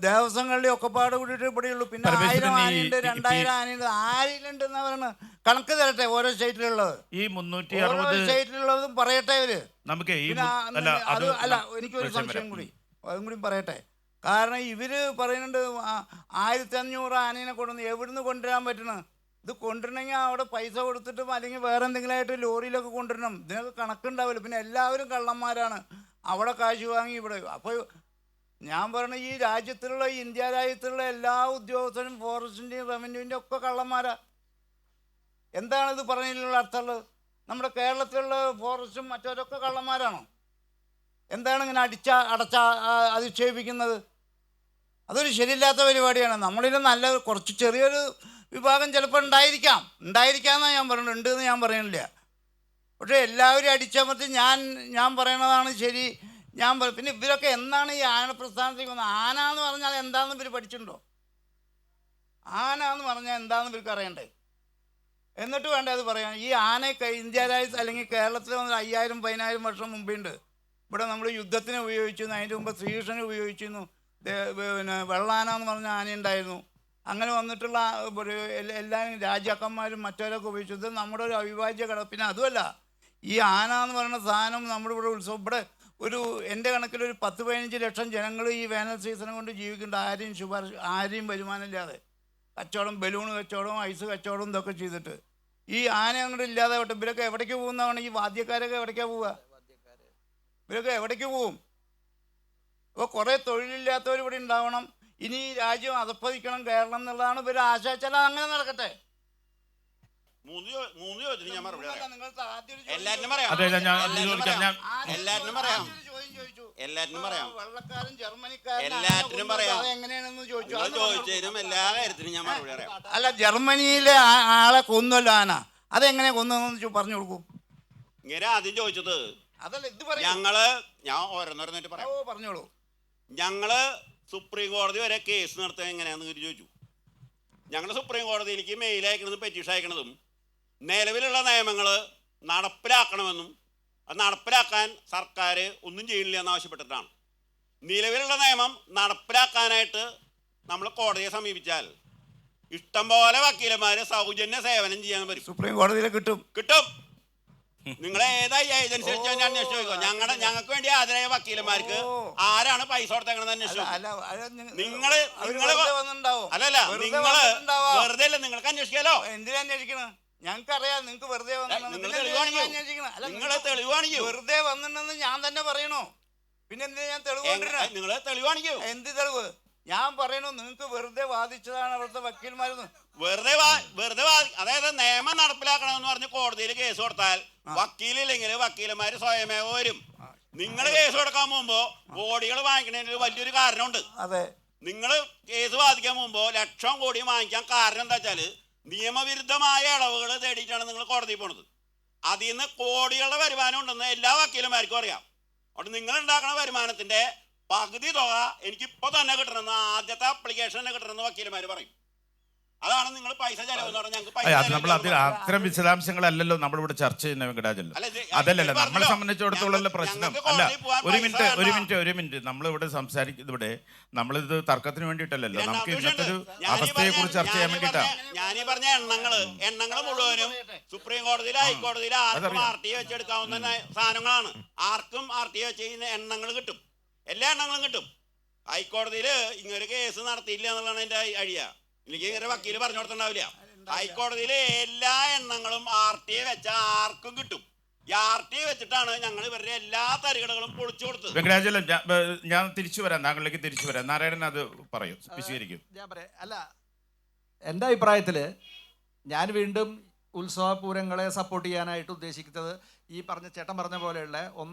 ദേവസ്വങ്ങളുടെയും ഒക്കെ പാട് കൂടിയിട്ട് ഇവിടെയുള്ളൂ. പിന്നെ 1000 ആനയുണ്ട്, 2000 ആനയുണ്ട്, ആരിലുണ്ട് എന്നാ പറയുന്നത്. കണക്ക് തരട്ടെ ഓരോ സ്റ്റേറ്റിലുള്ളത്. ഈ 360 സ്റ്റേറ്റിലുള്ളതും പറയട്ടെ അവര്. നമുക്ക് എനിക്കൊരു സംശയം കൂടി, അതും കൂടി പറയട്ടെ. കാരണം ഇവർ പറയുന്നുണ്ട് 1500 ആനേനെ കൊണ്ടുവന്ന് എവിടുന്ന് കൊണ്ടുവരാൻ പറ്റണം? ഇത് കൊണ്ടുവരണമെങ്കിൽ അവിടെ പൈസ കൊടുത്തിട്ടും അല്ലെങ്കിൽ വേറെ എന്തെങ്കിലും ആയിട്ട് ലോറിയിലൊക്കെ കൊണ്ടുവരണം. ഇതിനൊക്കെ കണക്കുണ്ടാവില്ല. പിന്നെ എല്ലാവരും കള്ളന്മാരാണ്, അവിടെ കാശ് വാങ്ങി ഇവിടെ. അപ്പോൾ ഞാൻ പറഞ്ഞ ഈ രാജ്യത്തിലുള്ള ഇന്ത്യ രാജ്യത്തിലുള്ള എല്ലാ ഉദ്യോഗസ്ഥരും ഫോറസ്റ്റിൻ്റെയും റവന്യൂവിൻ്റെ ഒക്കെ കള്ളന്മാരാ. എന്താണിത് പറഞ്ഞതിലുള്ള അർത്ഥമുള്ളത്? നമ്മുടെ കേരളത്തിലുള്ള ഫോറസ്റ്റും മറ്റവരൊക്കെ കള്ളന്മാരാണോ? എന്താണ് ഇങ്ങനെ അധിക്ഷേപിക്കുന്നത്? അതൊരു ശരിയില്ലാത്ത പരിപാടിയാണ്. നമ്മളിൽ നല്ല കുറച്ച് ചെറിയൊരു വിഭാഗം ചിലപ്പോൾ ഉണ്ടായിരിക്കാമെന്നാണ് ഞാൻ പറയുന്നത്, ഉണ്ട് എന്ന് ഞാൻ പറയുന്നില്ല. പക്ഷേ എല്ലാവരും അടിച്ചമർത്തി ഞാൻ പറയണതാണ് ശരി, പിന്നെ ഇവരൊക്കെ എന്നാണ് ഈ ആന പ്രസ്ഥാനത്തേക്ക് വന്നത്? ആന എന്ന് പറഞ്ഞാൽ എന്താണെന്ന് ഇവർ പഠിച്ചിട്ടുണ്ടോ? ആന എന്ന് പറഞ്ഞാൽ എന്താണെന്ന് ഇവർക്ക് അറിയണ്ടേ? എന്നിട്ട് വേണ്ട അത് പറയാൻ. ഈ ആന ഇന്ത്യ രാജ്യത്ത് അല്ലെങ്കിൽ കേരളത്തിൽ വന്ന് 5000-10000 വർഷം മുമ്പുണ്ട്. ഇവിടെ നമ്മൾ യുദ്ധത്തിന് ഉപയോഗിച്ചിരുന്നു, അതിൻ്റെ മുമ്പ് ശ്രീകൃഷ്ണന് ഉപയോഗിച്ചിരുന്നു. പിന്നെ വെള്ളാന എന്ന് പറഞ്ഞ ആന ഉണ്ടായിരുന്നു. അങ്ങനെ വന്നിട്ടുള്ള എല്ലാവരും രാജാക്കന്മാരും മറ്റവരൊക്കെ ഉപയോഗിച്ചു. ഇത് നമ്മുടെ ഒരു അവിഭാജ്യ ഘടകം. പിന്നെ അതുമല്ല, ഈ ആന എന്ന് പറയുന്ന സാധനം നമ്മുടെ ഇവിടെ ഉത്സവം, ഇവിടെ എൻ്റെ കണക്കിലൊരു 10-15 ലക്ഷം ജനങ്ങൾ ഈ വേനൽ സീസൺ കൊണ്ട് ജീവിക്കുന്നുണ്ട്. ആരെയും വരുമാനമില്ലാതെ കച്ചവടം, ബലൂൺ കച്ചവടവും ഐസ് കച്ചവടവും ഇതൊക്കെ ചെയ്തിട്ട് ഈ ആന അങ്ങോട്ട് ഇല്ലാതെ വിട്ട് ഇവരൊക്കെ എവിടേക്ക് പോകുന്നതാണ്? ഈ വാദ്യക്കാരൊക്കെ എവിടേക്കാണ് പോവുക? ഇവരൊക്കെ എവിടേക്ക് പോവും? അപ്പോൾ കുറേ തൊഴിലില്ലാത്തവർ ഇവിടെ ഉണ്ടാവണം. ഇനി ഈ രാജ്യം അധപ്പതിക്കണം, കേരളം എന്നുള്ളതാണ് ഇവർ ആശാച്ചാൽ. അങ്ങനെ നടക്കട്ടെ. മൂന്ന് ചോദ്യത്തിന് ഞാൻ മറുപടി പറയാം. നിങ്ങൾക്ക് ആദ്യം ഒരു എല്ലാറ്റിനും പറയാം. വെള്ളക്കാരൻ ജർമ്മനിക്കാരൻ എല്ലാറ്റിനും പറയാം. എങ്ങനെയാണെന്ന് ചോദിച്ചു. ചോദിച്ചതിനും എല്ലാ കാര്യത്തിനും ഞാൻ മറുപടി പറയാം. അല്ല, ജർമ്മനിയിലെ ആളെ കൊന്നല്ലോ ആന, അതെങ്ങനെ കൊന്നു പറഞ്ഞു കൊടുക്കൂ. ഇങ്ങനെ ആദ്യം ചോദിച്ചത് അതല്ല, ഇത് പറയാം. ഞാൻ ഓരോന്നോരോന്നിട്ട് പറയാം. പറഞ്ഞോളൂ. ഞങ്ങള് സുപ്രീം കോടതി വരെ കേസ് നടത്തുക എങ്ങനെയാണെന്ന് ചോദിച്ചു. ഞങ്ങൾ സുപ്രീം കോടതിയിലേക്ക് മെയിൽ അയക്കണതും പെറ്റീഷൻ അയക്കണതും നിലവിലുള്ള നിയമങ്ങൾ നടപ്പിലാക്കണമെന്നും അത് നടപ്പിലാക്കാൻ സർക്കാർ ഒന്നും ചെയ്യണില്ല എന്നാവശ്യപ്പെട്ടിട്ടാണ്. നിലവിലുള്ള നിയമം നടപ്പിലാക്കാനായിട്ട് നമ്മൾ കോടതിയെ സമീപിച്ചാൽ ഇഷ്ടംപോലെ വക്കീലന്മാർ സൗജന്യ സേവനം ചെയ്യാൻ വരും. സുപ്രീം കോടതിയിൽ കിട്ടും. നിങ്ങളെ ഏതായി ഏജൻസി വെച്ചാൽ ഞാൻ അന്വേഷിച്ചു നോക്കുക. ഞങ്ങൾക്ക് വേണ്ടി ഹാജരായ വക്കീലന്മാർക്ക് ആരാണ് പൈസ കൊടുത്തേക്കണെന്ന് അന്വേഷിച്ചു. നിങ്ങള് അല്ലല്ല, നിങ്ങള് വെറുതെ അല്ല, നിങ്ങൾക്ക് അന്വേഷിക്കാലോ. എന്തിനാ അന്വേഷിക്കണം? ഞങ്ങൾക്കറിയാം നിങ്ങൾക്ക് വെറുതെ വെറുതെ വന്നിട്ടുണ്ടെന്ന് ഞാൻ തന്നെ പറയണോ? പിന്നെ എന്തിനാ ഞാൻ തെളിവ്? നിങ്ങള് തെളിവാണിക്കോ? എന്ത് തെളിവ്? ഞാൻ പറയണു, നിങ്ങൾക്ക് വെറുതെ വാദിച്ചതാണ് അവിടുത്തെ വക്കീൽമാർ. വെറുതെ അതായത് നിയമം നടപ്പിലാക്കണമെന്ന് പറഞ്ഞ് കോടതിയിൽ കേസ് കൊടുത്താൽ വക്കീലില്ലെങ്കിൽ വക്കീലന്മാര് സ്വയമേവ വരും. നിങ്ങൾ കേസ് കൊടുക്കാൻ പോകുമ്പോ കോടികൾ വാങ്ങിക്കണതിന് വലിയൊരു കാരണമുണ്ട്. അതെ, നിങ്ങൾ കേസ് വാദിക്കാൻ പോകുമ്പോ ലക്ഷം കോടി വാങ്ങിക്കാൻ കാരണം എന്താ വെച്ചാല് നിയമവിരുദ്ധമായ ഇളവുകൾ തേടിയിട്ടാണ് നിങ്ങൾ കോടതിയിൽ പോണത്. അതിൽ നിന്ന് കോടികളുടെ വരുമാനം ഉണ്ടെന്ന് എല്ലാ വക്കീലന്മാർക്കും അറിയാം. അതുകൊണ്ട് നിങ്ങൾ ഉണ്ടാക്കുന്ന വരുമാനത്തിന്റെ പകുതി തുക എനിക്കിപ്പോൾ തന്നെ കിട്ടണമെന്ന് ആദ്യത്തെ ആപ്ലിക്കേഷൻ തന്നെ കിട്ടണമെന്ന് വക്കീലന്മാർ പറയും. അതാണ് നിങ്ങൾ പൈസ ചെലവെന്ന് പറഞ്ഞാൽ നമ്മൾ അത്തരം വിശദാംശങ്ങളല്ലല്ലോ നമ്മളിവിടെ ചർച്ച ചെയ്യുന്ന വെങ്കടാചലം. അതല്ലല്ലോ നമ്മളെ സംബന്ധിച്ചിടത്തോളം പ്രശ്നം. അല്ല, ഒരു മിനിറ്റ് നമ്മളിവിടെ സംസാരിക്കുന്നത്, നമ്മളിത് തർക്കത്തിന് വേണ്ടിയിട്ടല്ലല്ലോ, നമുക്ക് ഇന്നത്തെ ഒരു അവസ്ഥയെ കുറിച്ച് ചർച്ച ചെയ്യാൻ വേണ്ടിയിട്ടാണ്. ഞാനീ പറഞ്ഞ എണ്ണങ്ങൾ മുഴുവനും സുപ്രീം കോടതിയിൽ ഹൈക്കോടതിയിൽ ആർക്കും RTA വെച്ചെടുക്കാവുന്ന സാധനങ്ങളാണ്. ആർക്കും RTA വെച്ച് എണ്ണങ്ങൾ കിട്ടും, എല്ലാ എണ്ണങ്ങളും കിട്ടും. ഹൈക്കോടതിയിൽ ഇങ്ങനൊരു കേസ് നടത്തിയില്ല എന്നുള്ളതാണ് എൻ്റെ ഐഡിയ. എനിക്ക് ഇങ്ങനെ വക്കീല് പറഞ്ഞു കൊടുത്തിട്ടുണ്ടാവില്ല. ഹൈക്കോടതിയിലെ എല്ലാ എണ്ണങ്ങളും RTA വെച്ച ആർക്കും കിട്ടും. ഈ RTA വെച്ചിട്ടാണ് ഞങ്ങൾ ഇവരുടെ എല്ലാ തരികടകളും പൊളിച്ചു കൊടുത്തത്. വെങ്കടാചലം, ഞാൻ തിരിച്ചു വരാം, താങ്കളിലേക്ക് തിരിച്ചു വരാം. നാരായണൻ അത് പറയും, വിശദീകരിക്കും. ഞാൻ പറയാം. അല്ല, എൻ്റെ അഭിപ്രായത്തിൽ ഞാൻ വീണ്ടും ഉത്സവപൂരങ്ങളെ സപ്പോർട്ട് ചെയ്യാനായിട്ട് ഉദ്ദേശിക്കുന്നത് ഈ ചേട്ടൻ പറഞ്ഞ പോലെയുള്ള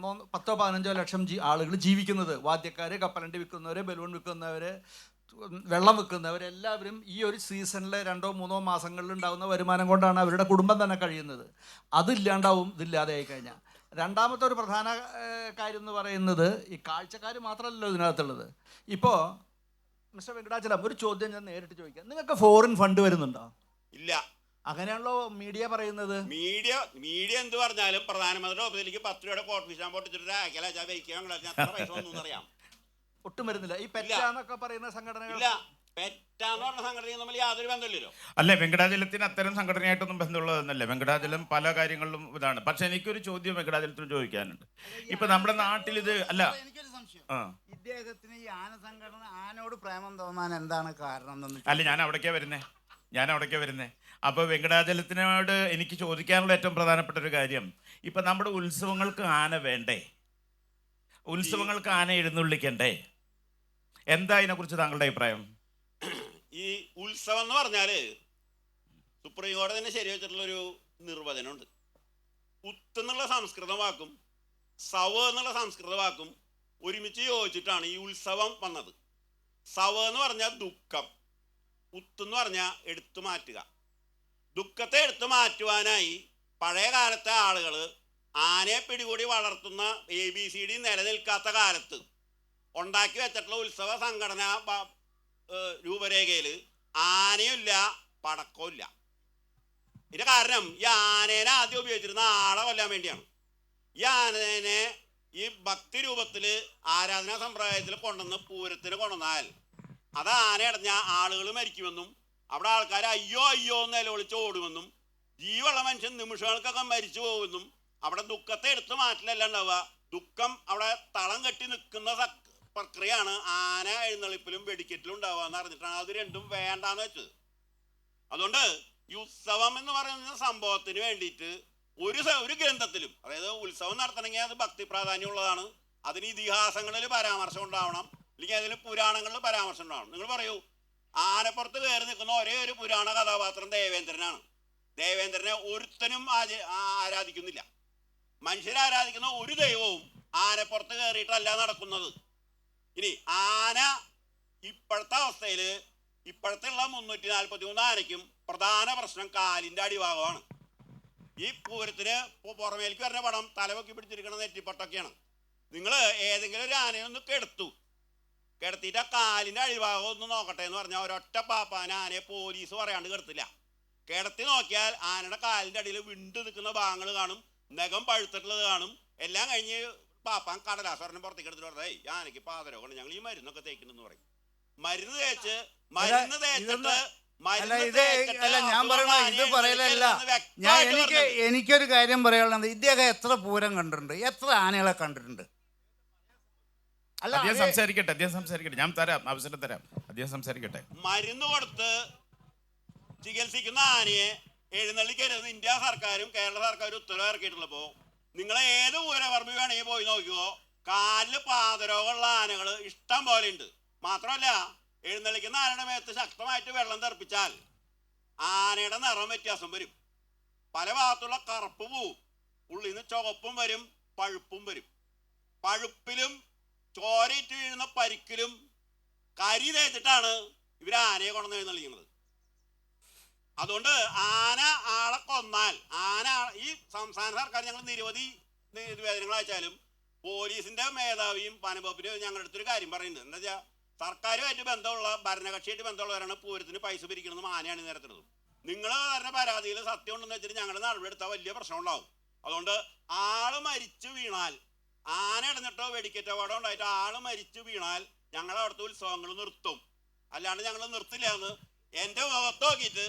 10-15 ലക്ഷം ആളുകൾ ജീവിക്കുന്നത്, വാദ്യക്കാർ, കപ്പലണ്ടി വിൽക്കുന്നവർ, ബലൂൺ വിൽക്കുന്നവർ, വെള്ളം വിൽക്കുന്നവരെല്ലാവരും ഈ ഒരു സീസണിലെ 2-3 മാസങ്ങളിൽ ഉണ്ടാകുന്ന വരുമാനം കൊണ്ടാണ് അവരുടെ കുടുംബം തന്നെ കഴിയുന്നത്. അതില്ലാണ്ടാവും ഇതില്ലാതെ ആയിക്കഴിഞ്ഞാൽ. രണ്ടാമത്തെ ഒരു പ്രധാന കാര്യം എന്ന് പറയുന്നത് ഈ കാഴ്ചക്കാർ മാത്രമല്ലല്ലോ ഇതിനകത്തുള്ളത്. ഇപ്പോൾ മിസ്റ്റർ വെങ്കടാചലം, ഒരു ചോദ്യം ഞാൻ നേരിട്ട് ചോദിക്കാം. നിങ്ങൾക്ക് ഫോറിൻ ഫണ്ട് വരുന്നുണ്ടോ? ഇല്ല. അങ്ങനെയാണല്ലോ മീഡിയ പറയുന്നത്. മീഡിയ എന്ത് പറഞ്ഞാലും പ്രധാനമന്ത്രിയുടെ ഓഫീസിലേക്ക് 10 രൂപയുടെ കോട്ട് ഫീസാൻ പൊട്ടിച്ചിട്ട് അയക്കല പൈസ ഒന്നും അറിയാം. ഒട്ടും വരുന്നില്ല. ഈ പെറ്റാന്നൊക്കെ പറയുന്ന സംഘടനകൾ യാതൊരു ബന്ധമില്ലല്ലോ. അല്ലെ, വെങ്കടാചലത്തിന് അത്തരം സംഘടനയായിട്ടൊന്നും ബന്ധമുള്ളതെന്നല്ലേ. വെങ്കടാചലം പല കാര്യങ്ങളിലും ഇതാണ്. പക്ഷെ എനിക്കൊരു ചോദ്യം വെങ്കടാചലത്തിന് ചോദിക്കാനുണ്ട്. ഇപ്പൊ നമ്മുടെ നാട്ടിൽ ഇത് അല്ല, എനിക്കൊരു സംശയം. ഇദ്ദേഹത്തിന് ഈ ആന സംഘടന, ആനോട് പ്രേമം തോന്നാൻ എന്താണ് കാരണം? അല്ല, ഞാൻ അവിടേക്കാ വരുന്നേ. അപ്പോൾ വെങ്കടാചലത്തിനോട് എനിക്ക് ചോദിക്കാനുള്ള ഏറ്റവും പ്രധാനപ്പെട്ട ഒരു കാര്യം, ഇപ്പം നമ്മുടെ ഉത്സവങ്ങൾക്ക് ആന വേണ്ടേ? ഉത്സവങ്ങൾക്ക് ആന എഴുന്നള്ളിക്കണ്ടേ? എന്താ അതിനെക്കുറിച്ച് താങ്കളുടെ അഭിപ്രായം? ഈ ഉത്സവം എന്ന് പറഞ്ഞാൽ സുപ്രീം കോടതി തന്നെ ശരി വെച്ചിട്ടുള്ളൊരു നിർവചനമുണ്ട്. ഉത്ത് എന്നുള്ള സംസ്കൃത വാക്കും സവ് എന്നുള്ള സംസ്കൃത വാക്കും ഒരുമിച്ച് യോജിച്ചിട്ടാണ് ഈ ഉത്സവം വന്നത്. സവ എന്ന് പറഞ്ഞാൽ ദുഃഖം, ഉത്തെന്ന് പറഞ്ഞാൽ എടുത്തു മാറ്റുക. ദുഃഖത്തെ എടുത്തു മാറ്റുവാനായി പഴയ കാലത്തെ ആളുകൾ ആനയെ പിടികൂടി വളർത്തുന്ന ABCD നിലനിൽക്കാത്ത കാലത്ത് ഉണ്ടാക്കി വെച്ചിട്ടുള്ള ഉത്സവ സംഘടന രൂപരേഖയിൽ ആനയുമില്ല, പടക്കമില്ല. ഇതിന്റെ കാരണം ഈ ആനേനെ ആദ്യം ഉപയോഗിച്ചിരുന്ന ആളെ കൊല്ലാൻ വേണ്ടിയാണ്. ഈ ആനേനെ ഈ ഭക്തി രൂപത്തിൽ ആരാധനാ സമ്പ്രദായത്തിൽ കൊണ്ടുവന്ന് പൂരത്തിന് കൊണ്ടുവന്നാൽ അത് ആനയടഞ്ഞ ആളുകൾ മരിക്കുമെന്നും അവിടെ ആൾക്കാർ അയ്യോ അയ്യോ എന്ന് നിലവിളിച്ച് ഓടുമെന്നും ജീവനുള്ള മനുഷ്യൻ നിമിഷങ്ങൾക്കൊക്കെ മരിച്ചു പോകുമെന്നും അവിടെ ദുഃഖത്തെ എടുത്തു മാറ്റിലല്ല ഉണ്ടാവുക, ദുഃഖം അവിടെ തളം കെട്ടി നിൽക്കുന്ന പ്രക്രിയയാണ് ആന എഴുന്നള്ളിപ്പിലും വെടിക്കെറ്റിലും ഉണ്ടാവുക എന്ന് അറിഞ്ഞിട്ടാണ് അത് രണ്ടും വേണ്ടാന്ന് വെച്ചത്. അതുകൊണ്ട് ഈ ഉത്സവം എന്ന് പറയുന്ന സംഭവത്തിന് വേണ്ടിയിട്ട് ഒരു ഗ്രന്ഥത്തിലും, അതായത് ഉത്സവം നടത്തണമെങ്കിൽ അത് ഭക്തി പ്രാധാന്യമുള്ളതാണ്, അതിന് ഇതിഹാസങ്ങളിൽ പരാമർശം ഉണ്ടാവണം, അല്ലെങ്കിൽ അതിന് പുരാണങ്ങളിൽ പരാമർശം ഉണ്ടാവണം. നിങ്ങൾ പറയൂ, ആനപ്പുറത്ത് കയറി നിൽക്കുന്ന ഒരേ ഒരു പുരാണ കഥാപാത്രം ദേവേന്ദ്രനാണ്. ദേവേന്ദ്രനെ ഒരുത്തനും ആരാധിക്കുന്നില്ല. മനുഷ്യരാരാധിക്കുന്ന ഒരു ദൈവവും ആനപ്പുറത്ത് കയറിയിട്ടല്ല നടക്കുന്നത്. ഇനി ആന ഇപ്പോഴത്തെ അവസ്ഥയിൽ ഇപ്പോഴത്തെ ഉള്ള 343 ആനയ്ക്കും പ്രധാന പ്രശ്നം കാലിൻ്റെ അടിഭാഗമാണ്. ഈ പൂരത്തിന് പുറമേലേക്ക് വരുന്ന പടം തലവൊക്കി പിടിച്ചിരിക്കുന്ന നെറ്റിപ്പട്ടൊക്കെയാണ്. നിങ്ങൾ ഏതെങ്കിലും ഒരു ആനയെ ഒന്ന് കിടത്തിയിട്ട് ആ കാലിൻ്റെ അടിഭാഗം ഒന്ന് നോക്കട്ടെ എന്ന് പറഞ്ഞാൽ ഒരൊറ്റ പാപ്പാന ആനയെ പോലീസ് പറയാണ്ട് കിടത്തില്ല. കിടത്തി നോക്കിയാൽ ആനയുടെ കാലിൻ്റെ അടിയിൽ വിണ്ടു നിൽക്കുന്ന ഭാഗങ്ങൾ കാണും, നഖം പഴുത്തിട്ടുള്ളത് കാണും. എല്ലാം കഴിഞ്ഞ് പാപ്പാൻ കടലാസ്വരനെ പുറത്തേക്ക് എടുത്തിട്ട് പറഞ്ഞേ ആനയ്ക്ക് പാതരോഗമാണ്, ഞങ്ങൾ ഈ മരുന്നൊക്കെ തേക്കുന്നെന്ന് പറയും. മരുന്ന് തേച്ചിട്ട് ഞാൻ പറയണ ഇത് പറയലല്ല. എനിക്കൊരു കാര്യം പറയാനുള്ളത്, ഇദ്ദേഹം എത്ര പൂരം കണ്ടിട്ടുണ്ട്, എത്ര ആനകളെ കണ്ടിട്ടുണ്ട്? അല്ല, അദ്ദേഹം സംസാരിക്കട്ടെ, ഞാൻ തരാം, അവസരം തരാം, അദ്ദേഹം സംസാരിക്കട്ടെ. മരുന്ന് കൊടുത്ത് ചികിത്സിക്കുന്ന ആനയെ എഴുന്നള്ളിക്കരുത് ഇന്ത്യ സർക്കാരും കേരള സർക്കാരും ഉത്തരവ് ഇറക്കിയിട്ടുള്ളപ്പോൾ നിങ്ങൾ ഏത് പൂരപറമ്പ് വേണമെങ്കിൽ പോയി നോക്കിയോ, കാലിൽ പാതരോഗമുള്ള ആനകൾ ഇഷ്ടം പോലെ ഉണ്ട്. മാത്രമല്ല, എഴുന്നള്ളിക്കുന്ന ആനയുടെ മേത്ത് ശക്തമായിട്ട് വെള്ളം തെറിപ്പിച്ചാൽ ആനയുടെ നിറം വ്യത്യാസം വരും. പല ഭാഗത്തുള്ള കറുപ്പ് പോവും, ഉള്ളിൽ നിന്ന് ചുവപ്പും വരും, പഴുപ്പും വരും. പഴുപ്പിലും ചോരയിട്ട് വീഴുന്ന പരിക്കിലും കരി തേച്ചിട്ടാണ് ഇവർ ആനയെ കൊണ്ടുവന്ന് എഴുന്നള്ളിക്കുന്നത്. അതുകൊണ്ട് ആന ആളെ കൊന്നാൽ ഈ സംസ്ഥാന സർക്കാർ ഞങ്ങൾ നിരവധി നിവേദനങ്ങൾ അയച്ചാലും പോലീസിന്റെ മേധാവിയും വനംവകുപ്പിന്റെ ഞങ്ങളുടെ അടുത്തൊരു കാര്യം പറയുന്നുണ്ട്. എന്താ വെച്ചാൽ സർക്കാരുമായിട്ട് ബന്ധമുള്ള ഭരണകക്ഷിയായിട്ട് ബന്ധമുള്ളവരാണ് പൂരത്തിന് പൈസ പിരിക്കണമെന്നും ആനയാണ് നിരത്തുന്നത്. നിങ്ങൾ പറഞ്ഞ പരാതിയിൽ സത്യം ഉണ്ടെന്ന് വെച്ചിട്ട് ഞങ്ങളുടെ നടപടിയെടുത്താൽ വലിയ പ്രശ്നം ഉണ്ടാവും. അതുകൊണ്ട് ആള് മരിച്ചു വീണാൽ, ആന ഇടഞ്ഞിട്ടോ വെടിക്കറ്റോ വടം ഉണ്ടായിട്ട് ആള് മരിച്ചു വീണാൽ ഞങ്ങൾ അവിടുത്തെ ഉത്സവങ്ങൾ നിർത്തും. അല്ലാണ്ട് ഞങ്ങൾ നിർത്തില്ല എന്ന് എൻ്റെ മുഖത്ത് നോക്കിയിട്ട്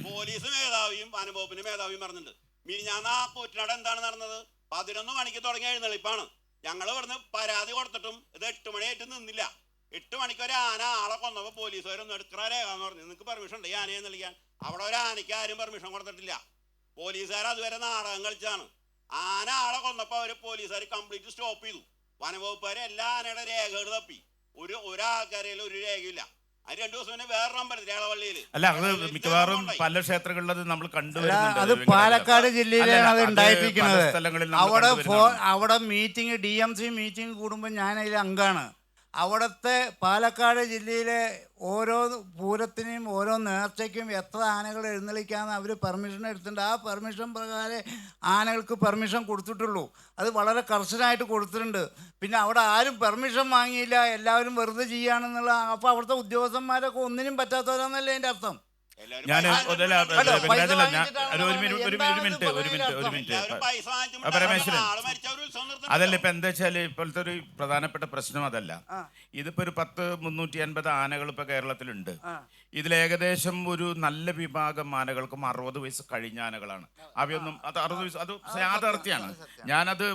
പോലീസ് മേധാവിയും വനംവകുപ്പിന്റെ മേധാവിയും പറഞ്ഞിട്ടുണ്ട്. മിനിഞ്ഞാന്ന് ആ കൂറ്റനാട് എന്താണ് നടന്നത്? 11 മണിക്ക് തുടങ്ങിയ എഴുന്നള്ളിപ്പാണ്. ഞങ്ങൾ ഇവിടുന്ന് പരാതി കൊടുത്തിട്ടും ഇത് 8 മണിയായിട്ട് നിന്നില്ല. 8 മണിക്ക് ഒരു ആന ആളെ കൊന്നപ്പോൾ പോലീസുകാരൊന്നും എടുക്കണ രേഖാന്ന് പറഞ്ഞു. നിങ്ങൾക്ക് പെർമിഷൻ ഉണ്ട് ഈ ആനയെ എഴുന്നള്ളിക്കാൻ? അവിടെ ഒരു ആനയ്ക്ക് ആരും പെർമിഷൻ കൊടുത്തിട്ടില്ല. പോലീസുകാർ അതുവരെ നാടകം കളിച്ചാണ്. ആന ആളെ കൊന്നപ്പോൾ അവർ പോലീസുകാർ കംപ്ലീറ്റ് സ്റ്റോപ്പ് ചെയ്തു. വനംവകുപ്പുകാർ എല്ലാ ആനയുടെ രേഖകൾ തപ്പി. ഒരാൾക്കാരേലും ഒരു രേഖയില്ല. അത് 2 ദിവസം പിന്നെ വേറൊരു അമ്പലത്തിൽ ഏളവള്ളിയിൽ. അല്ല, അത് മിക്കവാറും പല ക്ഷേത്രങ്ങളിലും അത് നമ്മൾ കണ്ടുവരുന്നുണ്ട്. അത് പാലക്കാട് ജില്ലയിലാണ് അത് ഉണ്ടായിരിക്കുന്നത്. അവിടെ മീറ്റിംഗ് DMC മീറ്റിംഗ് കൂടുമ്പോൾ ഞാൻ അതിൽ അംഗമാണ്. അവിടുത്തെ പാലക്കാട് ജില്ലയിലെ ഓരോ പൂരത്തിനും ഓരോ നേർച്ചയ്ക്കും എത്ര ആനകൾ എഴുന്നള്ളിക്കാമെന്ന് അവർ പെർമിഷൻ എടുത്തിട്ടുണ്ട്. ആ പെർമിഷൻ പ്രകാരം ആനകൾക്ക് പെർമിഷൻ കൊടുത്തിട്ടുള്ളൂ. അത് വളരെ കർശനമായിട്ട് കൊടുത്തിട്ടുണ്ട്. പിന്നെ അവിടെ ആരും പെർമിഷൻ വാങ്ങിയില്ല, എല്ലാവരും വെറുതെ ചെയ്യുകയാണെന്നുള്ള. അപ്പോൾ അവിടുത്തെ ഉദ്യോഗസ്ഥന്മാരൊക്കെ ഒന്നിനും പറ്റാത്തവരാന്നല്ലേ എൻ്റെ അർത്ഥം. ഞാൻ ഒരു മിനിറ്റ് പരമേശ്വരൻ, അതല്ല ഇപ്പൊ എന്താ വെച്ചാല് ഇപ്പോഴത്തെ ഒരു പ്രധാനപ്പെട്ട പ്രശ്നം അതല്ല. ഇതിപ്പോ ഒരു 350 ആനകൾ ഇപ്പൊ കേരളത്തിലുണ്ട്. ഇതിൽ ഏകദേശം ഒരു നല്ല വിഭാഗം ആനകൾക്കും 60 വയസ്സ് കഴിഞ്ഞ ആനകളാണ്. അവയൊന്നും അത് 60 വയസ്സ്, അത് യാഥാർത്ഥ്യമാണ്. ഞാനത്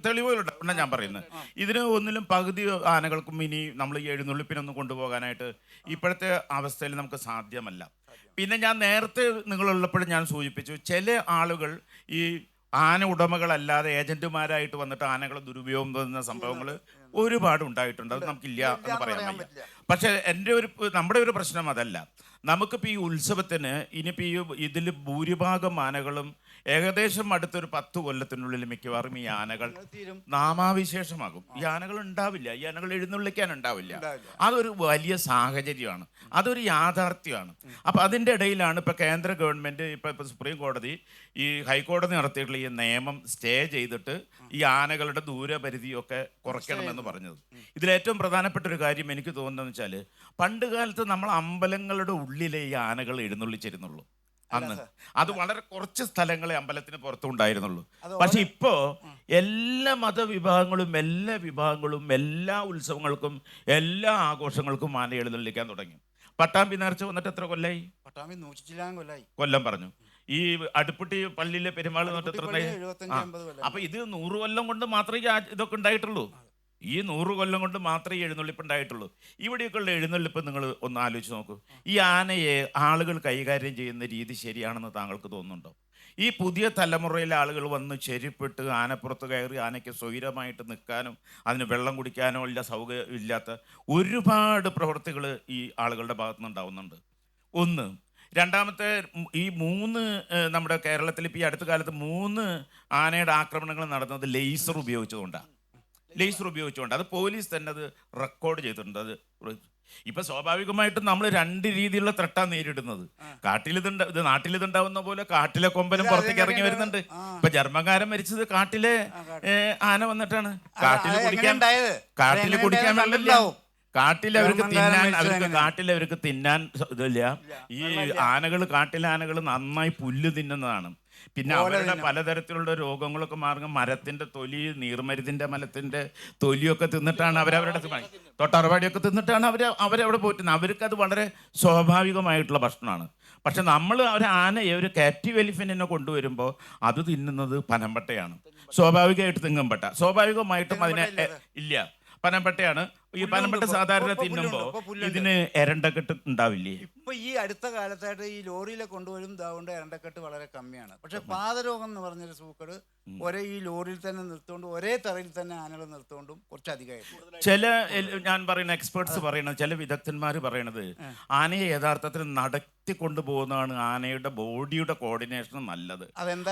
തെളിവുകളുണ്ട്, അതുകൊണ്ടാണ് ഞാൻ പറയുന്നത്. ഇതിന് ഒന്നിലും പകുതി ആനകൾക്കും ഇനി നമ്മൾ ഈ എഴുന്നള്ളിപ്പിനൊന്നും കൊണ്ടുപോകാനായിട്ട് ഇപ്പോഴത്തെ അവസ്ഥയിൽ നമുക്ക് സാധ്യമല്ല. പിന്നെ ഞാൻ നേരത്തെ നിങ്ങളുള്ളപ്പോഴും ഞാൻ സൂചിപ്പിച്ചു, ചില ആളുകൾ ഈ ആന ഉടമകളല്ലാതെ ഏജന്റുമാരായിട്ട് വന്നിട്ട് ആനകളെ ദുരുപയോഗം ചെയ്യുന്ന സംഭവങ്ങൾ ഒരുപാട് ഉണ്ടായിട്ടുണ്ട്. അത് നമുക്കില്ല എന്ന് പറയാൻ വയ്യ. പക്ഷെ നമ്മുടെ ഒരു പ്രശ്നം അതല്ല. നമുക്കിപ്പോൾ ഈ ഉത്സവത്തിന് ഇനിയിപ്പോൾ ഇതിൽ ഭൂരിഭാഗം ആനകളും ഏകദേശം അടുത്തൊരു 10 കൊല്ലത്തിനുള്ളിൽ മിക്കവാറും ഈ ആനകൾ തീരും. നാമാവിശേഷമാകും. ഈ ആനകൾ ഉണ്ടാവില്ല, ഈ ആനകൾ എഴുന്നള്ളിക്കാൻ ഉണ്ടാവില്ല. അതൊരു വലിയ സാഹചര്യമാണ്, അതൊരു യാഥാർത്ഥ്യമാണ്. അപ്പം അതിൻ്റെ ഇടയിലാണ് ഇപ്പോൾ കേന്ദ്ര ഗവൺമെൻറ്, ഇപ്പോൾ സുപ്രീം കോടതി, ഈ ഹൈക്കോടതി നടത്തിയിട്ടുള്ള ഈ നിയമം സ്റ്റേ ചെയ്തിട്ട് ഈ ആനകളുടെ ദൂരപരിധിയൊക്കെ കുറയ്ക്കണമെന്ന് പറഞ്ഞത്. ഇതിലേറ്റവും പ്രധാനപ്പെട്ട ഒരു കാര്യം എനിക്ക് തോന്നുന്നതെന്ന് വെച്ചാൽ, പണ്ട് കാലത്ത് നമ്മൾ അമ്പലങ്ങളുടെ ഉള്ളിലെ ഈ ആനകൾ എഴുന്നള്ളിച്ചിരുന്നുള്ളൂ. അന്ന് അത് വളരെ കുറച്ച് സ്ഥലങ്ങളെ അമ്പലത്തിന് പുറത്തും ഉണ്ടായിരുന്നുള്ളൂ. പക്ഷെ ഇപ്പോ എല്ലാ മതവിഭാഗങ്ങളും എല്ലാ ഉത്സവങ്ങൾക്കും എല്ലാ ആഘോഷങ്ങൾക്കും ആന എഴുന്നള്ളിക്കാൻ തുടങ്ങി. പട്ടാമ്പി നേർച്ച വന്നിട്ട് എത്ര കൊല്ലായി? പട്ടാമ്പി 100 കൊല്ലായി. കൊല്ലം പറഞ്ഞു. ഈ അടുപ്പുട്ടി പള്ളിയിലെ പെരുമാൾ വന്നിട്ട് എത്ര കൊല്ലായി? അപ്പൊ ഇത് 100 കൊല്ലം കൊണ്ട് മാത്രമേ ഇതൊക്കെ ഉണ്ടായിട്ടുള്ളൂ. ഈ 100 കൊല്ലം കൊണ്ട് മാത്രമേ എഴുന്നള്ളിപ്പ് ഉണ്ടായിട്ടുള്ളൂ. ഇവിടെയൊക്കെയുള്ള എഴുന്നള്ളിപ്പ് നിങ്ങൾ ഒന്ന് ആലോചിച്ച് നോക്കൂ. ഈ ആനയെ ആളുകൾ കൈകാര്യം ചെയ്യുന്ന രീതി ശരിയാണെന്ന് താങ്കൾക്ക് തോന്നുന്നുണ്ടോ? ഈ പുതിയ തലമുറയിലെ ആളുകൾ വന്ന് ചെരുപ്പിട്ട് ആനപ്പുറത്ത് കയറി ആനയ്ക്ക് സ്വൈരമായിട്ട് നിൽക്കാനും അതിന് വെള്ളം കുടിക്കാനോ സൗകര്യം ഇല്ലാത്ത ഒരുപാട് പ്രവൃത്തികൾ ഈ ആളുകളുടെ ഭാഗത്തു നിന്ന് ഉണ്ടാവുന്നുണ്ട്. ഒന്ന്. രണ്ടാമത്തെ, ഈ 3 നമ്മുടെ കേരളത്തിൽ ഇപ്പോൾ ഈ അടുത്ത കാലത്ത് 3 ആനയുടെ ആക്രമണങ്ങൾ നടന്നത് ലേസർ ഉപയോഗിച്ചുകൊണ്ടാണ്. അത് പോലീസ് തന്നെ അത് റെക്കോർഡ് ചെയ്തിട്ടുണ്ട്. അത് ഇപ്പൊ സ്വാഭാവികമായിട്ടും നമ്മൾ 2 രീതിയിലുള്ള ത്രട്ടാണ് നേരിടുന്നത്. നാട്ടിലിതുണ്ടാവുന്ന പോലെ കാട്ടിലെ കൊമ്പനും പുറത്തേക്ക് ഇറങ്ങി വരുന്നുണ്ട്. ഇപ്പൊ ജർമ്മൻകാരൻ മരിച്ചത് കാട്ടിലെ ആന വന്നിട്ടാണ്. കാട്ടിൽ കുടിക്കാൻ വെള്ളമില്ല, കാട്ടിലവർക്ക് തിന്നാൻ ഇതില്ല. ഈ കാട്ടിലെ ആനകൾ നന്നായി പുല്ല് തിന്നുന്നതാണ്. പിന്നെ അവരുടെ പലതരത്തിലുള്ള രോഗങ്ങളൊക്കെ മാറുക മരത്തിന്റെ തൊലി, നീർമരുതിന്റെ മരത്തിന്റെ തൊലിയൊക്കെ തിന്നിട്ടാണ് അവരവരുടെ തൊട്ടറവാടിയൊക്കെ തിന്നിട്ടാണ് അവരവിടെ പോറ്റുന്നത്. അവർക്ക് അത് വളരെ സ്വാഭാവികമായിട്ടുള്ള ഭക്ഷണമാണ്. പക്ഷെ നമ്മൾ ഒരു കാറ്റീവ് എലിഫന്റിനെ കൊണ്ടുവരുമ്പോൾ അത് തിന്നുന്നത് പനമ്പട്ടയാണ്. സ്വാഭാവികമായിട്ട് തിങ്ങമ്പട്ട സ്വാഭാവികമായിട്ടും അതിനെ ഇല്ല, പനമ്പട്ടയാണ്. ഈ പനമ്പട്ട സാധാരണ തിന്നുമ്പോൾ ഇതിന് എരണ്ടക്കെട്ട് ഉണ്ടാവില്ലേ? ഇപ്പൊ ഈ അടുത്ത കാലത്തായിട്ട് ഈ ലോറിയിലെ കൊണ്ടുവരും ഇതാകൊണ്ട് എരണ്ടക്കെട്ട് വളരെ കമ്മിയാണ്. പക്ഷെ പാദരോഗം എന്ന് പറഞ്ഞൊരു സൂക്കട് ഈ ലോറിയിൽ തന്നെ നിർത്തുകൊണ്ടും ഒരേ തറയിൽ തന്നെ ആനകൾ നിർത്തുകൊണ്ടും കുറച്ചധികമായി ഞാൻ പറയുന്ന എക്സ്പേർട്സ് പറയുന്നത്, ചില വിദഗ്ധന്മാർ പറയണത് ആനയെ യഥാർത്ഥത്തിൽ നടത്തിക്കൊണ്ടുപോകുന്നതാണ് ആനയുടെ ബോഡിയുടെ കോർഡിനേഷൻ നല്ലത്.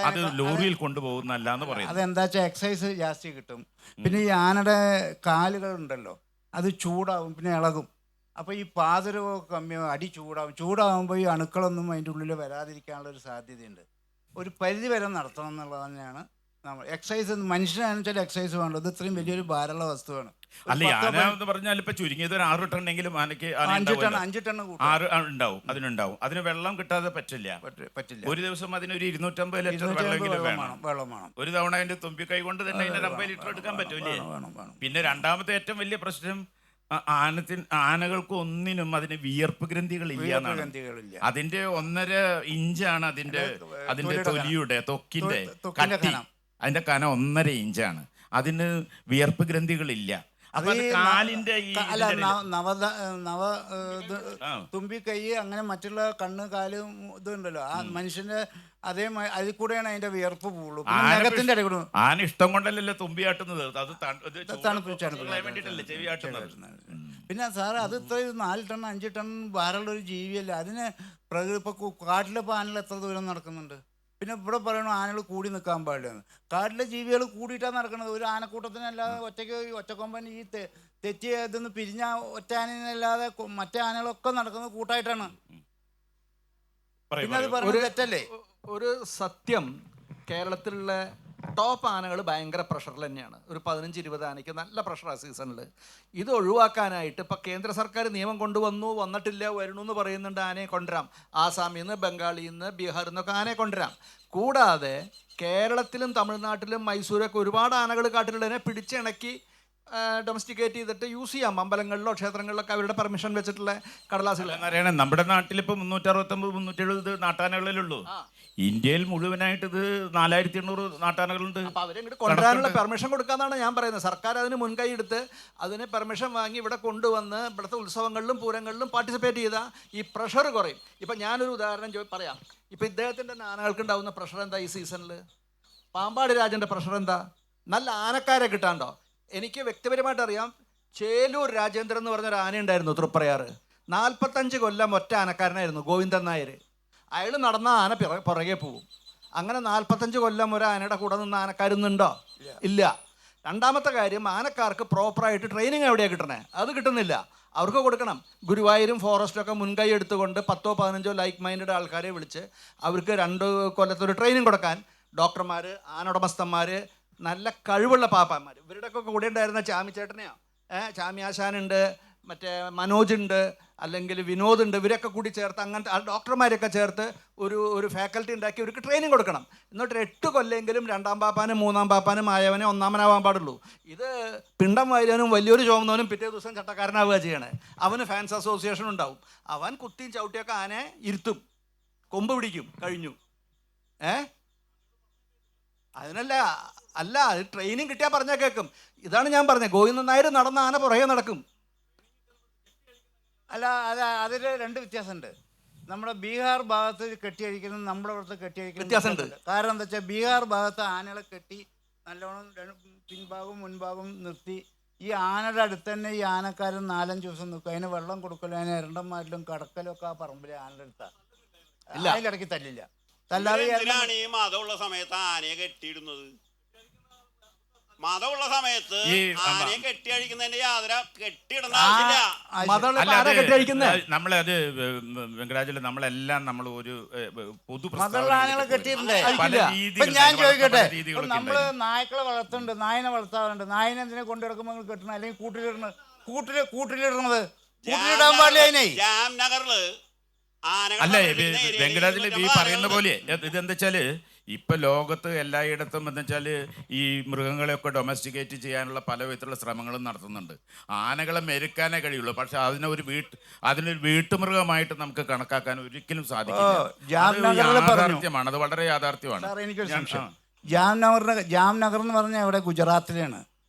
അത് ലോറിയിൽ കൊണ്ടുപോകുന്നല്ല എന്ന് പറയുന്നത്. അതെന്താ വെച്ചാൽ എക്സസൈസ് ജാസ്തി കിട്ടും. പിന്നെ ഈ ആനയുടെ കാലുകൾ ഉണ്ടല്ലോ, അത് ചൂടാവും, പിന്നെ ഇളകും. അപ്പോൾ ഈ പാദരവൊക്കെ കമ്മിയാവും, ചൂടാവുമ്പോൾ ഈ അണുക്കളൊന്നും അതിൻ്റെ ഉള്ളിൽ വരാതിരിക്കാനുള്ളൊരു സാധ്യതയുണ്ട്. ഒരു പരിധി വരെ നടത്തണം എന്നുള്ളത് തന്നെയാണ് നമ്മൾ എക്സസൈസ്. മനുഷ്യനാണെന്ന് വെച്ചാൽ എക്സസൈസ് വേണ്ടത്. ഇത് ഇത്രയും വലിയൊരു ഭാരമുള്ള വസ്തുവാണ്. അല്ല, ആന എന്ന് പറഞ്ഞാൽ ഇപ്പൊ ചുരുങ്ങിയത് ഒരു 6 ടണ്ണെങ്കിലും ആനയ്ക്ക് 5 ടൺ ഉണ്ടാവും. അതിന് വെള്ളം കിട്ടാതെ പറ്റില്ല. ഒരു ദിവസം അതിനൊരു 250 ലിറ്റർ വെള്ളമെങ്കിലും വേണം. ഒരു തവണ അതിന്റെ തുമ്പിക്കൈ കൊണ്ട് തന്നെ അതിന് 50 ലിറ്റർ എടുക്കാൻ പറ്റൂലേ? പിന്നെ രണ്ടാമത്തെ ഏറ്റവും വലിയ പ്രശ്നം, ആനകൾക്ക് ഒന്നിനും അതിന് വിയർപ്പ് ഗ്രന്ഥികൾ ഇല്ല. അതിന്റെ 1.5 ഇഞ്ചാണ് അതിന്റെ തൊലിയുടെ തൊക്കിന്റെ കട്ടി. അതിന്റെ കനം 1.5 ഇഞ്ചാണ്. അതിന് വിയർപ്പ് ഗ്രന്ഥികളില്ല. കാലിന്റെ തുമ്പിക്കൈ അങ്ങനെ മറ്റുള്ള കണ്ണ്, കാല് ഇതുണ്ടല്ലോ, ആ മനുഷ്യന്റെ അതേ അതിൽ കൂടെയാണ് അതിന്റെ വിയർപ്പ് പോകുള്ളൂ. ആന ഇഷ്ടം കൊണ്ടല്ലല്ലോ തുമ്പിയാട്ടുന്നത്, അത് പിന്നെ സാറ് അത് ഇത്ര 4 ടൺ 5 ടൺ ഭാരമുള്ള ഒരു ജീവിയല്ല. അതിന് ഇപ്പൊ കാട്ടിലെ ആനകൾ എത്ര ദൂരം നടക്കുന്നുണ്ട്? പിന്നെ ഇവിടെ പറയണു ആനകൾ കൂടി നിൽക്കാൻ പാടില്ലെന്ന്. കാട്ടിലെ ജീവികൾ കൂടിയിട്ടാണ് നടക്കുന്നത്. ഒരു ആനക്കൂട്ടത്തിനല്ലാതെ ഒറ്റക്കൊമ്പൻ ഈ തെറ്റി ഇതൊന്ന് പിരിഞ്ഞ ഒറ്റ ആനല്ലാതെ മറ്റേ ആനകളൊക്കെ നടക്കുന്നത് കൂട്ടായിട്ടാണ്. പിന്നെ അത് പറയുന്നത് തെറ്റല്ലേ? ഒരു സത്യം, കേരളത്തിലുള്ള ടോപ്പ് ആനകൾ ഭയങ്കര പ്രഷറിൽ തന്നെയാണ്. ഒരു 15-20 ആനയ്ക്ക് നല്ല പ്രഷറാണ് സീസണിൽ. ഇത് ഒഴിവാക്കാനായിട്ട് ഇപ്പം കേന്ദ്ര സർക്കാർ നിയമം വന്നിട്ടില്ല, വരണമെന്ന് പറയുന്നുണ്ട്. ആനയെ കൊണ്ടുവരാം, ആസാമിൽ നിന്ന്, ബംഗാളിൽ നിന്ന്, ബീഹാറിൽ നിന്നൊക്കെ ആനയെ കൊണ്ടുവരാം. കൂടാതെ കേരളത്തിലും തമിഴ്നാട്ടിലും മൈസൂരൊക്കെ ഒരുപാട് ആനകൾ കാട്ടിലുള്ളതിനെ പിടിച്ചിണക്കി ഡൊമസ്റ്റിക്കേറ്റ് ചെയ്തിട്ട് യൂസ് ചെയ്യാം. അമ്പലങ്ങളിലോ ക്ഷേത്രങ്ങളിലൊക്കെ അവരുടെ പെർമിഷൻ വെച്ചിട്ടുള്ള കടലാസുകൾ. നമ്മുടെ നാട്ടിൽ ഇപ്പൊ 369-370 നാട്ടാനകളിലുള്ളൂ. ഇന്ത്യയിൽ മുഴുവനായിട്ട് ഇത് 4800 നാട്ടാനകളുണ്ട്. അപ്പൊ അവരിങ്ങോട്ട് കൊണ്ടുവരാനുള്ള പെർമിഷൻ കൊടുക്കാന്നാണ് ഞാൻ പറയുന്നത്. സർക്കാർ അതിന് മുൻകൈ എടുത്ത് അതിന് പെർമിഷൻ വാങ്ങി ഇവിടെ കൊണ്ടുവന്ന് ഇവിടുത്തെ ഉത്സവങ്ങളിലും പൂരങ്ങളിലും പാർട്ടിസിപ്പേറ്റ് ചെയ്താൽ ഈ പ്രഷർ കുറയും. ഇപ്പം ഞാനൊരു ഉദാഹരണം പറയാം. ഇപ്പം ഇദ്ദേഹത്തിൻ്റെ ആനകൾക്ക് ഉണ്ടാവുന്ന പ്രഷർ എന്താ ഈ സീസണിൽ? പാമ്പാടി രാജൻ്റെ പ്രഷർ എന്താ? നല്ല ആനക്കാരെ കിട്ടാണ്ടോ? എനിക്ക് വ്യക്തിപരമായിട്ട് അറിയാം. ചേലൂർ രാജേന്ദ്രൻ എന്ന് പറഞ്ഞൊരു ആനയുണ്ടായിരുന്നു തൃപ്രയാറ്. 45 കൊല്ലം ഒറ്റ ആനക്കാരനായിരുന്നു, ഗോവിന്ദൻ നായർ. അയാൾ നടന്ന ആന പുറകെ പോവും. അങ്ങനെ 45 കൊല്ലം ഒരു ആനയുടെ കൂടെ നിന്ന് ആനക്കാരുന്നുണ്ടോ? ഇല്ല. രണ്ടാമത്തെ കാര്യം, ആനക്കാർക്ക് പ്രോപ്പറായിട്ട് ട്രെയിനിങ് എവിടെയാണ് കിട്ടണേ? അത് കിട്ടുന്നില്ല. അവർക്ക് കൊടുക്കണം. ഗുരുവായൂരും ഫോറസ്റ്റൊക്കെ മുൻകൈ എടുത്തുകൊണ്ട് 10-15 ലൈക്ക് മൈൻഡഡ് ആൾക്കാരെ വിളിച്ച് അവർക്ക് 2 കൊല്ലത്തൊരു ട്രെയിനിങ് കൊടുക്കാൻ ഡോക്ടർമാർ, ആനുടമസ്ഥന്മാർ, നല്ല കഴിവുള്ള പാപ്പാന്മാർ, ഇവരുടെയൊക്കെ കൂടെ ഉണ്ടായിരുന്ന ചാമിച്ചേട്ടനെയോ ചാമിയാശാനുണ്ട്, മറ്റേ മനോജുണ്ട്, അല്ലെങ്കിൽ വിനോദുണ്ട്, ഇവരൊക്കെ കൂടി ചേർത്ത് അങ്ങനത്തെ ഡോക്ടർമാരൊക്കെ ചേർത്ത് ഒരു ഫാക്കൽറ്റി ഉണ്ടാക്കി ഇവർക്ക് ട്രെയിനിങ് കൊടുക്കണം. എന്നിട്ട് 8 കൊല്ലെങ്കിലും 2-ാം പാപ്പാനും 3-ാം പാപ്പാനും ആയവനെ 1-ാമനാവാൻ പാടുള്ളൂ. ഇത് പിണ്ടം വായിലവനും വലിയൊരു ചുമന്നവനും പിറ്റേ ദിവസം ചട്ടക്കാരനാവുക ചെയ്യണേ. അവന് ഫാൻസ് അസോസിയേഷൻ ഉണ്ടാവും. അവൻ കുത്തിയും ചവിട്ടിയൊക്കെ ആനയെ ഇരുത്തും, കൊമ്പ് പിടിക്കും, കഴിഞ്ഞു. അതിനല്ല അല്ല അത് ട്രെയിനിങ് കിട്ടിയാൽ പറഞ്ഞാൽ കേൾക്കും. ഇതാണ് ഞാൻ പറഞ്ഞത്, ഗോവിന്ദൻ നായർ നടന്ന ആന പുറകെ നടക്കും. അല്ല, അതിൽ 2 വ്യത്യാസമുണ്ട്. നമ്മുടെ ബീഹാർ ഭാഗത്ത് കെട്ടിയഴിക്കുന്നതും നമ്മുടെ ഇവിടുത്തെ കെട്ടിയഴിക്കുന്നതും വ്യത്യാസമുണ്ട്. കാരണം എന്താ വെച്ചാൽ ബീഹാർ ഭാഗത്ത് ആനകളെ കെട്ടി നല്ലോണം പിൻഭാഗവും മുൻഭാഗവും നിർത്തി ഈ ആനയുടെ അടുത്ത് തന്നെ ഈ ആനക്കാരൻ 4-5 ദിവസം നിൽക്കും. അതിന് വെള്ളം കൊടുക്കലും അതിന് ഇരണ്ടന്മാരിലും കടക്കലും ഒക്കെ ആ പറമ്പിലെ ആനയുടെ അടുത്താണ്. അതിലിടയ്ക്ക് തല്ലില്ല. തല്ലാതെ എന്തിനാണ് ഈ മതമുള്ള സമയത്ത് ആനയെ കെട്ടിയിടുന്നത്? മതമുള്ള സമയത്ത് ആനയെ കെട്ടിയഴിക്കുന്നതിന്റെ യാതൊരു കെട്ടിയിടുന്ന ആവശ്യമില്ല. നമ്മളത് വെങ്കടാചല നമ്മളെല്ലാം നമ്മൾ ഒരു പൊതു ആനകളെ കെട്ടിയിട്ടുണ്ട്. ഇപ്പൊ ഞാൻ ചോദിക്കട്ടെ, നമ്മള് നായ്ക്കളെ വളർത്തുന്നുണ്ട്, നായനെ വളർത്താറുണ്ട്. നായനെ എന്തിനെ കൊണ്ടുനടക്കുമ്പോൾ കെട്ടണം, അല്ലെങ്കിൽ കൂട്ടിലിടണത്? കൂട്ടിലിടാൻ പാടില്ല അതിനെ. ജാംനഗറില് അല്ല വെങ്കടാചല ഈ പറയുന്ന പോലെ ഇതെന്താ വെച്ചാല് ഇപ്പൊ ലോകത്ത് എല്ലായിടത്തും എന്താ വെച്ചാല് ഈ മൃഗങ്ങളെയൊക്കെ ഡൊമസ്റ്റിക്കേറ്റ് ചെയ്യാനുള്ള പല വിധത്തിലുള്ള ശ്രമങ്ങളും നടത്തുന്നുണ്ട്. ആനകളെ മെരുക്കാനേ കഴിയുള്ളൂ. പക്ഷെ അതിനൊരു വീട്ടുമൃഗമായിട്ട് നമുക്ക് കണക്കാക്കാൻ ഒരിക്കലും സാധിക്കില്ല. യാഥാർത്ഥ്യമാണ്, അത് വളരെ യാഥാർത്ഥ്യമാണ്. ജാംനഗർ എന്ന് പറഞ്ഞാൽ ഇവിടെ ഗുജറാത്തിലാണ്.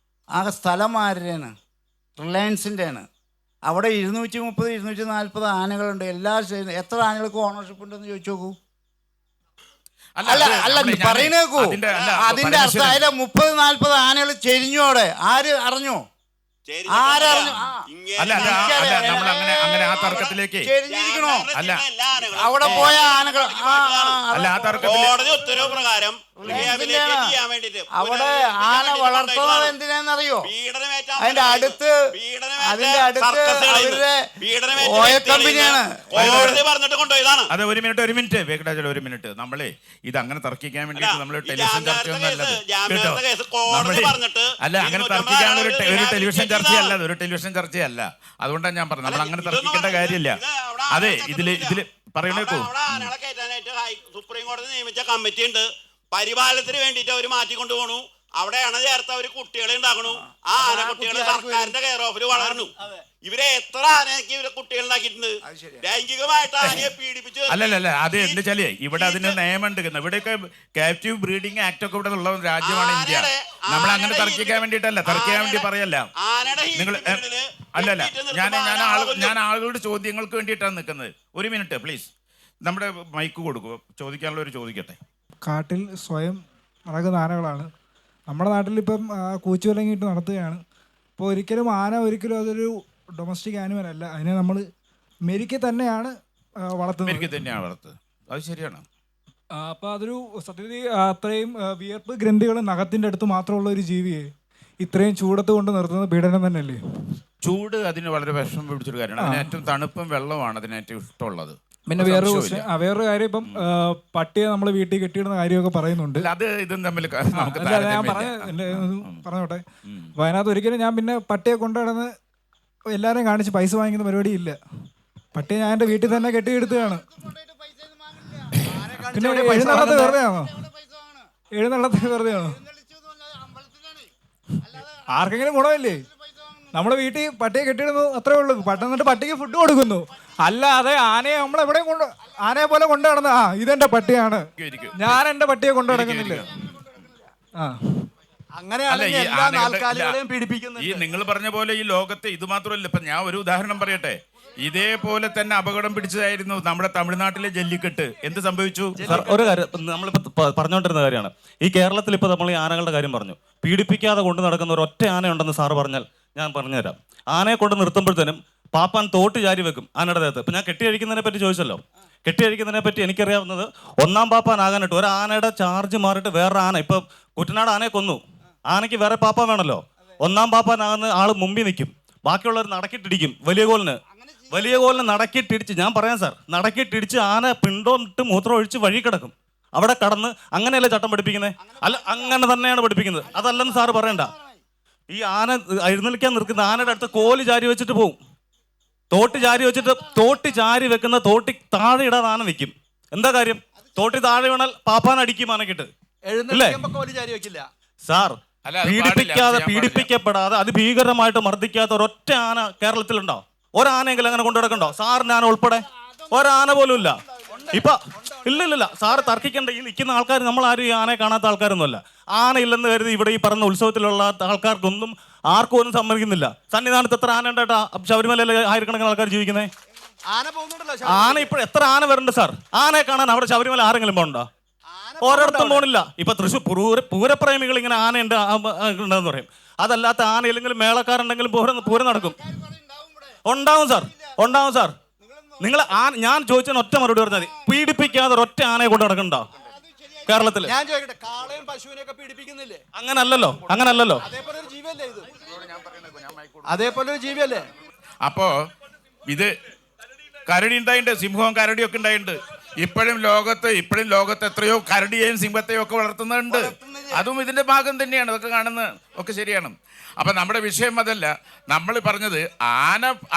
ആ സ്ഥലം ആരുടെയാണ്? റിലയൻസിൻ്റെ ആണ്. അവിടെ 230-240 ആനകളുണ്ട്. എത്ര ആനകൾക്ക് ഓണർഷിപ്പ് ഉണ്ടെന്ന് ചോദിച്ചു നോക്കൂ. പറയുന്ന കേക്കൂ. അതിന്റെ അർത്ഥം അതിലെ 30-40 ആനകൾ ചെരിഞ്ഞോടെ ആര് അറിഞ്ഞോ? ചെരിഞ്ഞിരിക്കണോ? അവിടെ പോയ ആനകൾ കോടതി ഉത്തരവ് പ്രകാരം അവിടെ ആന വളർത്തുന്നത് എന്തിനാന്നറിയോ? അതിന്റെ അടുത്ത് അവരുടെ ഓയിൽ കമ്പനിയാണ്. അതെ, ഒരു മിനിറ്റ് വെങ്കടാചല, ഒരു മിനിറ്റ്. നമ്മളെ ഇത് അങ്ങനെ തർക്കിക്കാൻ വേണ്ടിയിട്ട് നമ്മൾ ടെലിവിഷൻ ചർച്ചയൊന്നും അല്ലത് കേട്ടോ. അല്ല, അങ്ങനെ തർക്കിക്കാൻ ഒരു ടെലിവിഷൻ ചർച്ചയല്ല, ഒരു ടെലിവിഷൻ ചർച്ചയല്ല. അതുകൊണ്ടാണ് ഞാൻ പറഞ്ഞത് നമ്മൾ അങ്ങനെ തർക്കിക്കേണ്ട കാര്യമില്ല. അതെ, ഇതില് പറയണേക്കോ, സുപ്രീം കോടതി നിയമിച്ച കമ്മിറ്റി ഉണ്ട്, പരിപാലനത്തിന് വേണ്ടിയിട്ട് അവർ മാറ്റിക്കൊണ്ടുപോകണു. അവിടെ അണ ചേർത്ത് അവർ കുട്ടികളെ ഉണ്ടാക്കണു. ആ ആനക്കുട്ടികളെ സർക്കാരിന്റെ കെയർ ഓഫിൽ വളരണു. ഇവരെ എത്ര ആനയ്ക്ക് ഇവരെ കുട്ടികൾ ഉണ്ടാക്കിയിട്ടുണ്ട്. ലൈംഗികമായിട്ട് ആനയെ പീഡിപ്പിച്ചു. അല്ലല്ല, അത് എന്താ വെച്ചാല് ഇവിടെ അതിന് നിയമമുണ്ട്. ഇവിടെയൊക്കെ ക്യാപ്റ്റീവ് ബ്രീഡിംഗ് ആക്ട് ഒക്കെ ഇവിടെ ഉള്ള രാജ്യമാണ് ഇന്ത്യ. നമ്മൾ അങ്ങനെ തർക്കിക്കാൻ വേണ്ടിയിട്ടല്ല, തർക്കിക്കാൻ വേണ്ടി പറയല്ല. നിങ്ങൾ അല്ലല്ല, ഞാൻ ആളുകളുടെ ചോദ്യങ്ങൾക്ക് വേണ്ടിയിട്ടാണ് നിൽക്കുന്നത്. ഒരു മിനിറ്റ് പ്ലീസ്, നമ്മുടെ മൈക്ക് കൊടുക്കുക, ചോദിക്കാനുള്ളവർ ചോദിക്കട്ടെ. കാട്ടിൽ സ്വയം നടക്കുന്ന ആനകളാണ്. നമ്മുടെ നാട്ടിലിപ്പം കൂച്ചുവിലങ്ങിയിട്ട് നടത്തുകയാണ്. അപ്പോൾ ഒരിക്കലും അതൊരു ഡൊമസ്റ്റിക് ആനിമൽ അല്ല. അതിനെ നമ്മൾ മെരുക്കി തന്നെയാണ് വളർത്തുന്നത്. അത് ശരിയാണ്. അപ്പോൾ അതൊരു സത്യത്തിൽ അത്രയും വിയർപ്പ് ഗ്രന്ഥികൾ നഖത്തിൻ്റെ അടുത്ത് മാത്രമുള്ള ഒരു ജീവിയെ ഇത്രയും ചൂടത്ത് കൊണ്ട് നിർത്തുന്നത് പീഡനം തന്നെയല്ലേ? ചൂട് അതിന് വളരെ വിഷമം പിടിച്ചൊരു കാര്യമാണ്. അതിന് ഏറ്റവും തണുപ്പും വെള്ളമാണ് അതിന് ഏറ്റവും ഇഷ്ടമുള്ളത്. പിന്നെ വേറൊരു കാര്യം, ഇപ്പം പട്ടിയെ നമ്മൾ വീട്ടിൽ കെട്ടിയിടുന്ന കാര്യമൊക്കെ പറയുന്നുണ്ട്. അത് ഇതും തമ്മിൽ ഞാൻ പറഞ്ഞോട്ടെ. അപ്പൊ അതിനകത്ത് ഒരിക്കലും ഞാൻ പിന്നെ പട്ടിയെ കൊണ്ടുനടന്ന് എല്ലാവരെയും കാണിച്ച് പൈസ വാങ്ങിക്കുന്ന പരിപാടി ഇല്ല. പട്ടിയെ ഞാൻ എൻ്റെ വീട്ടിൽ തന്നെ കെട്ടിയെടുത്തതാണ്. പിന്നെ എഴുന്നള്ളത്ത് വെറുതെയാണോ? ആർക്കെങ്കിലും ഗുണമില്ലേ? നമ്മുടെ വീട്ടിൽ പട്ടിയെ കെട്ടിയിടുന്നു, അത്രേ ഉള്ളൂ. എന്നിട്ട് പട്ടിക്ക് ഫുഡ് കൊടുക്കുന്നു. അല്ലാതെ ആനയെ നമ്മളെവിടെ ആനയെ പോലെ കൊണ്ടു നടന്ന ഇതെന്റെ പട്ടിയാണ്, ഞാൻ എന്റെ പട്ടിയെ കൊണ്ടു നടക്കുന്നില്ല. ഈ നിങ്ങൾ പറഞ്ഞ പോലെ ഈ ലോകത്തെ ഇത് മാത്രമല്ല. ഇപ്പൊ ഞാൻ ഒരു ഉദാഹരണം പറയട്ടെ. ഇതേപോലെ തന്നെ അപകടം പിടിച്ചതായിരുന്നു നമ്മുടെ തമിഴ്നാട്ടിലെ ജല്ലിക്കെട്ട്. എന്ത് സംഭവിച്ചു? ഒരു കാര്യം നമ്മളിപ്പോ പറഞ്ഞുകൊണ്ടിരുന്ന കാര്യമാണ്. ഈ കേരളത്തിൽ ഇപ്പൊ നമ്മൾ ഈ ആനകളുടെ കാര്യം പറഞ്ഞു. പീഡിപ്പിക്കാതെ കൊണ്ടു നടക്കുന്ന ഒരു ഒറ്റ ആനയുണ്ടെന്ന് സാറ് പറഞ്ഞാൽ ഞാൻ പറഞ്ഞുതരാം. ആനയെ കൊണ്ട് നിർത്തുമ്പോഴത്തേനും പാപ്പാൻ തോട്ട് ചാരി വെക്കും ആനയുടെ ദേഹത്ത്. ഇപ്പൊ ഞാൻ കെട്ടിയഴിക്കുന്നതിനെ പറ്റി ചോദിച്ചല്ലോ. കെട്ടിയഴിക്കുന്നതിനെ പറ്റി എനിക്കറിയാവുന്നത്, ഒന്നാം പാപ്പാനാകാനായിട്ട് ഒരു ആനയുടെ ചാർജ് മാറിയിട്ട് വേറൊരു ആന, ഇപ്പൊ കുട്ടനാട് ആനയെ കൊന്നു, ആനയ്ക്ക് വേറെ പാപ്പാൻ വേണമല്ലോ. ഒന്നാം പാപ്പാനാകുന്ന ആള് മുമ്പിൽ നിൽക്കും, ബാക്കിയുള്ളവർ നടക്കിട്ടിടിക്കും. വലിയ കോലിന് നടക്കിട്ടിടിച്ച്, ഞാൻ പറയാം സാർ, നടക്കിട്ടിടിച്ച് ആന പിണ്ടം ഇട്ട് മൂത്രം ഒഴിച്ച് വഴി കിടക്കും. അവിടെ കടന്ന് അങ്ങനെയല്ലേ ചട്ടം പഠിപ്പിക്കുന്നത്? അല്ല, അങ്ങനെ തന്നെയാണ് പഠിപ്പിക്കുന്നത്. അതല്ലെന്ന് സാറ് പറയണ്ട. ഈ ആന എഴുന്നേൽക്കാൻ നിൽക്കുന്ന ആനയുടെ അടുത്ത് കോല് ചാരി വെച്ചിട്ട് പോകും. തോട്ടി ചാരി വെക്കുന്ന തോട്ടി താഴെ ഇടാതെ ആന നിൽക്കും. എന്താ കാര്യം? തോട്ടി താഴെ വീണാൽ പാപ്പാൻ അടിക്കും ആനക്കിട്ട്. സാർ, പീഡിപ്പിക്കപ്പെടാതെ അതിഭീകരമായിട്ട് മർദ്ദിക്കാത്ത ഒരൊറ്റ ആന കേരളത്തിലുണ്ടോ? ഒരാനെങ്കിലും അങ്ങനെ കൊണ്ടു നടക്കണ്ടോ? സാറിന് ആന ഉൾപ്പെടെ ഒരാന പോലും ഇല്ല. ഇപ്പൊ ഇല്ല സാറ് തർക്കിക്കേണ്ട. ഈ നിൽക്കുന്ന ആൾക്കാർ നമ്മൾ ആരും ഈ ആനയെ കാണാത്ത ആൾക്കാരൊന്നുമല്ല. ആന ഇല്ലെന്ന് കരുതി ഇവിടെ ഈ പറഞ്ഞ ഉത്സവത്തിലുള്ള ആൾക്കാർക്കൊന്നും ആർക്കും ഒന്നും സമ്മതിക്കുന്നില്ല. സന്നിധാനത്ത് എത്ര ആന ഉണ്ടായിട്ടാ ശബരിമലയിലെ ആയിരക്കണക്കിന് ആൾക്കാർ ജീവിക്കുന്നത്? ആന ഇപ്പോൾ എത്ര ആന വരുന്നുണ്ട് സാർ? ആനയെ കാണാൻ അവിടെ ശബരിമല ആരെങ്കിലും പോകണ്ടോ? ഒരിടത്തും പോണില്ല. ഇപ്പൊ തൃശ്ശൂർ പൂരപ്രേമികൾ ഇങ്ങനെ ആന ഉണ്ടെന്ന് പറയും. അതല്ലാത്ത ആന ഇല്ലെങ്കിലും മേളക്കാരുണ്ടെങ്കിലും പൂരം നടക്കും. ഉണ്ടാവും സാർ. നിങ്ങൾ ഞാൻ ചോദിച്ചതിന് ഒറ്റ മറുപടി പറഞ്ഞാൽ മതി. പീഡിപ്പിക്കാതെ ഒറ്റ ആനയെ കൊണ്ട് നടക്കണ്ടോ കേരളത്തില്? ഞാൻ ചോദിക്കട്ടെ, കാളയും പശുവിനെയൊക്കെ പീഡിപ്പിക്കുന്നില്ലേ? അങ്ങനല്ലല്ലോ. അതേപോലെ ഒരു ജീവിയല്ലേ? അപ്പോ ഇത് കരടി ഉണ്ടായിട്ടുണ്ട്, സിംഹവും കരടിയൊക്കെ ഉണ്ടായിട്ടുണ്ട്. ഇപ്പോഴും ലോകത്ത് എത്രയോ കരടിയെയും സിംഹത്തെയും ഒക്കെ വളർത്തുന്നുണ്ട്. അതും ഇതിന്റെ ഭാഗം തന്നെയാണ്. ഇതൊക്കെ കാണുന്നത് ഒക്കെ ശരിയാണ്. അപ്പൊ നമ്മുടെ വിഷയം അതല്ല. നമ്മൾ പറഞ്ഞത്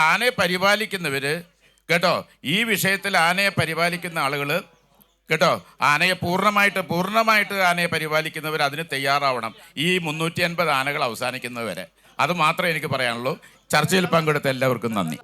ആനയെ പരിപാലിക്കുന്നവര് കേട്ടോ, ഈ വിഷയത്തിൽ ആനയെ പരിപാലിക്കുന്ന ആളുകൾ കേട്ടോ, ആനയെ പൂർണ്ണമായിട്ട് ആനയെ പരിപാലിക്കുന്നവർ അതിന് തയ്യാറാവണം. ഈ 350 ആനകൾ അവസാനിക്കുന്നവരെ. അത് മാത്രമേ എനിക്ക് പറയാനുള്ളൂ. ചർച്ചയിൽ പങ്കെടുത്ത എല്ലാവർക്കും നന്ദി.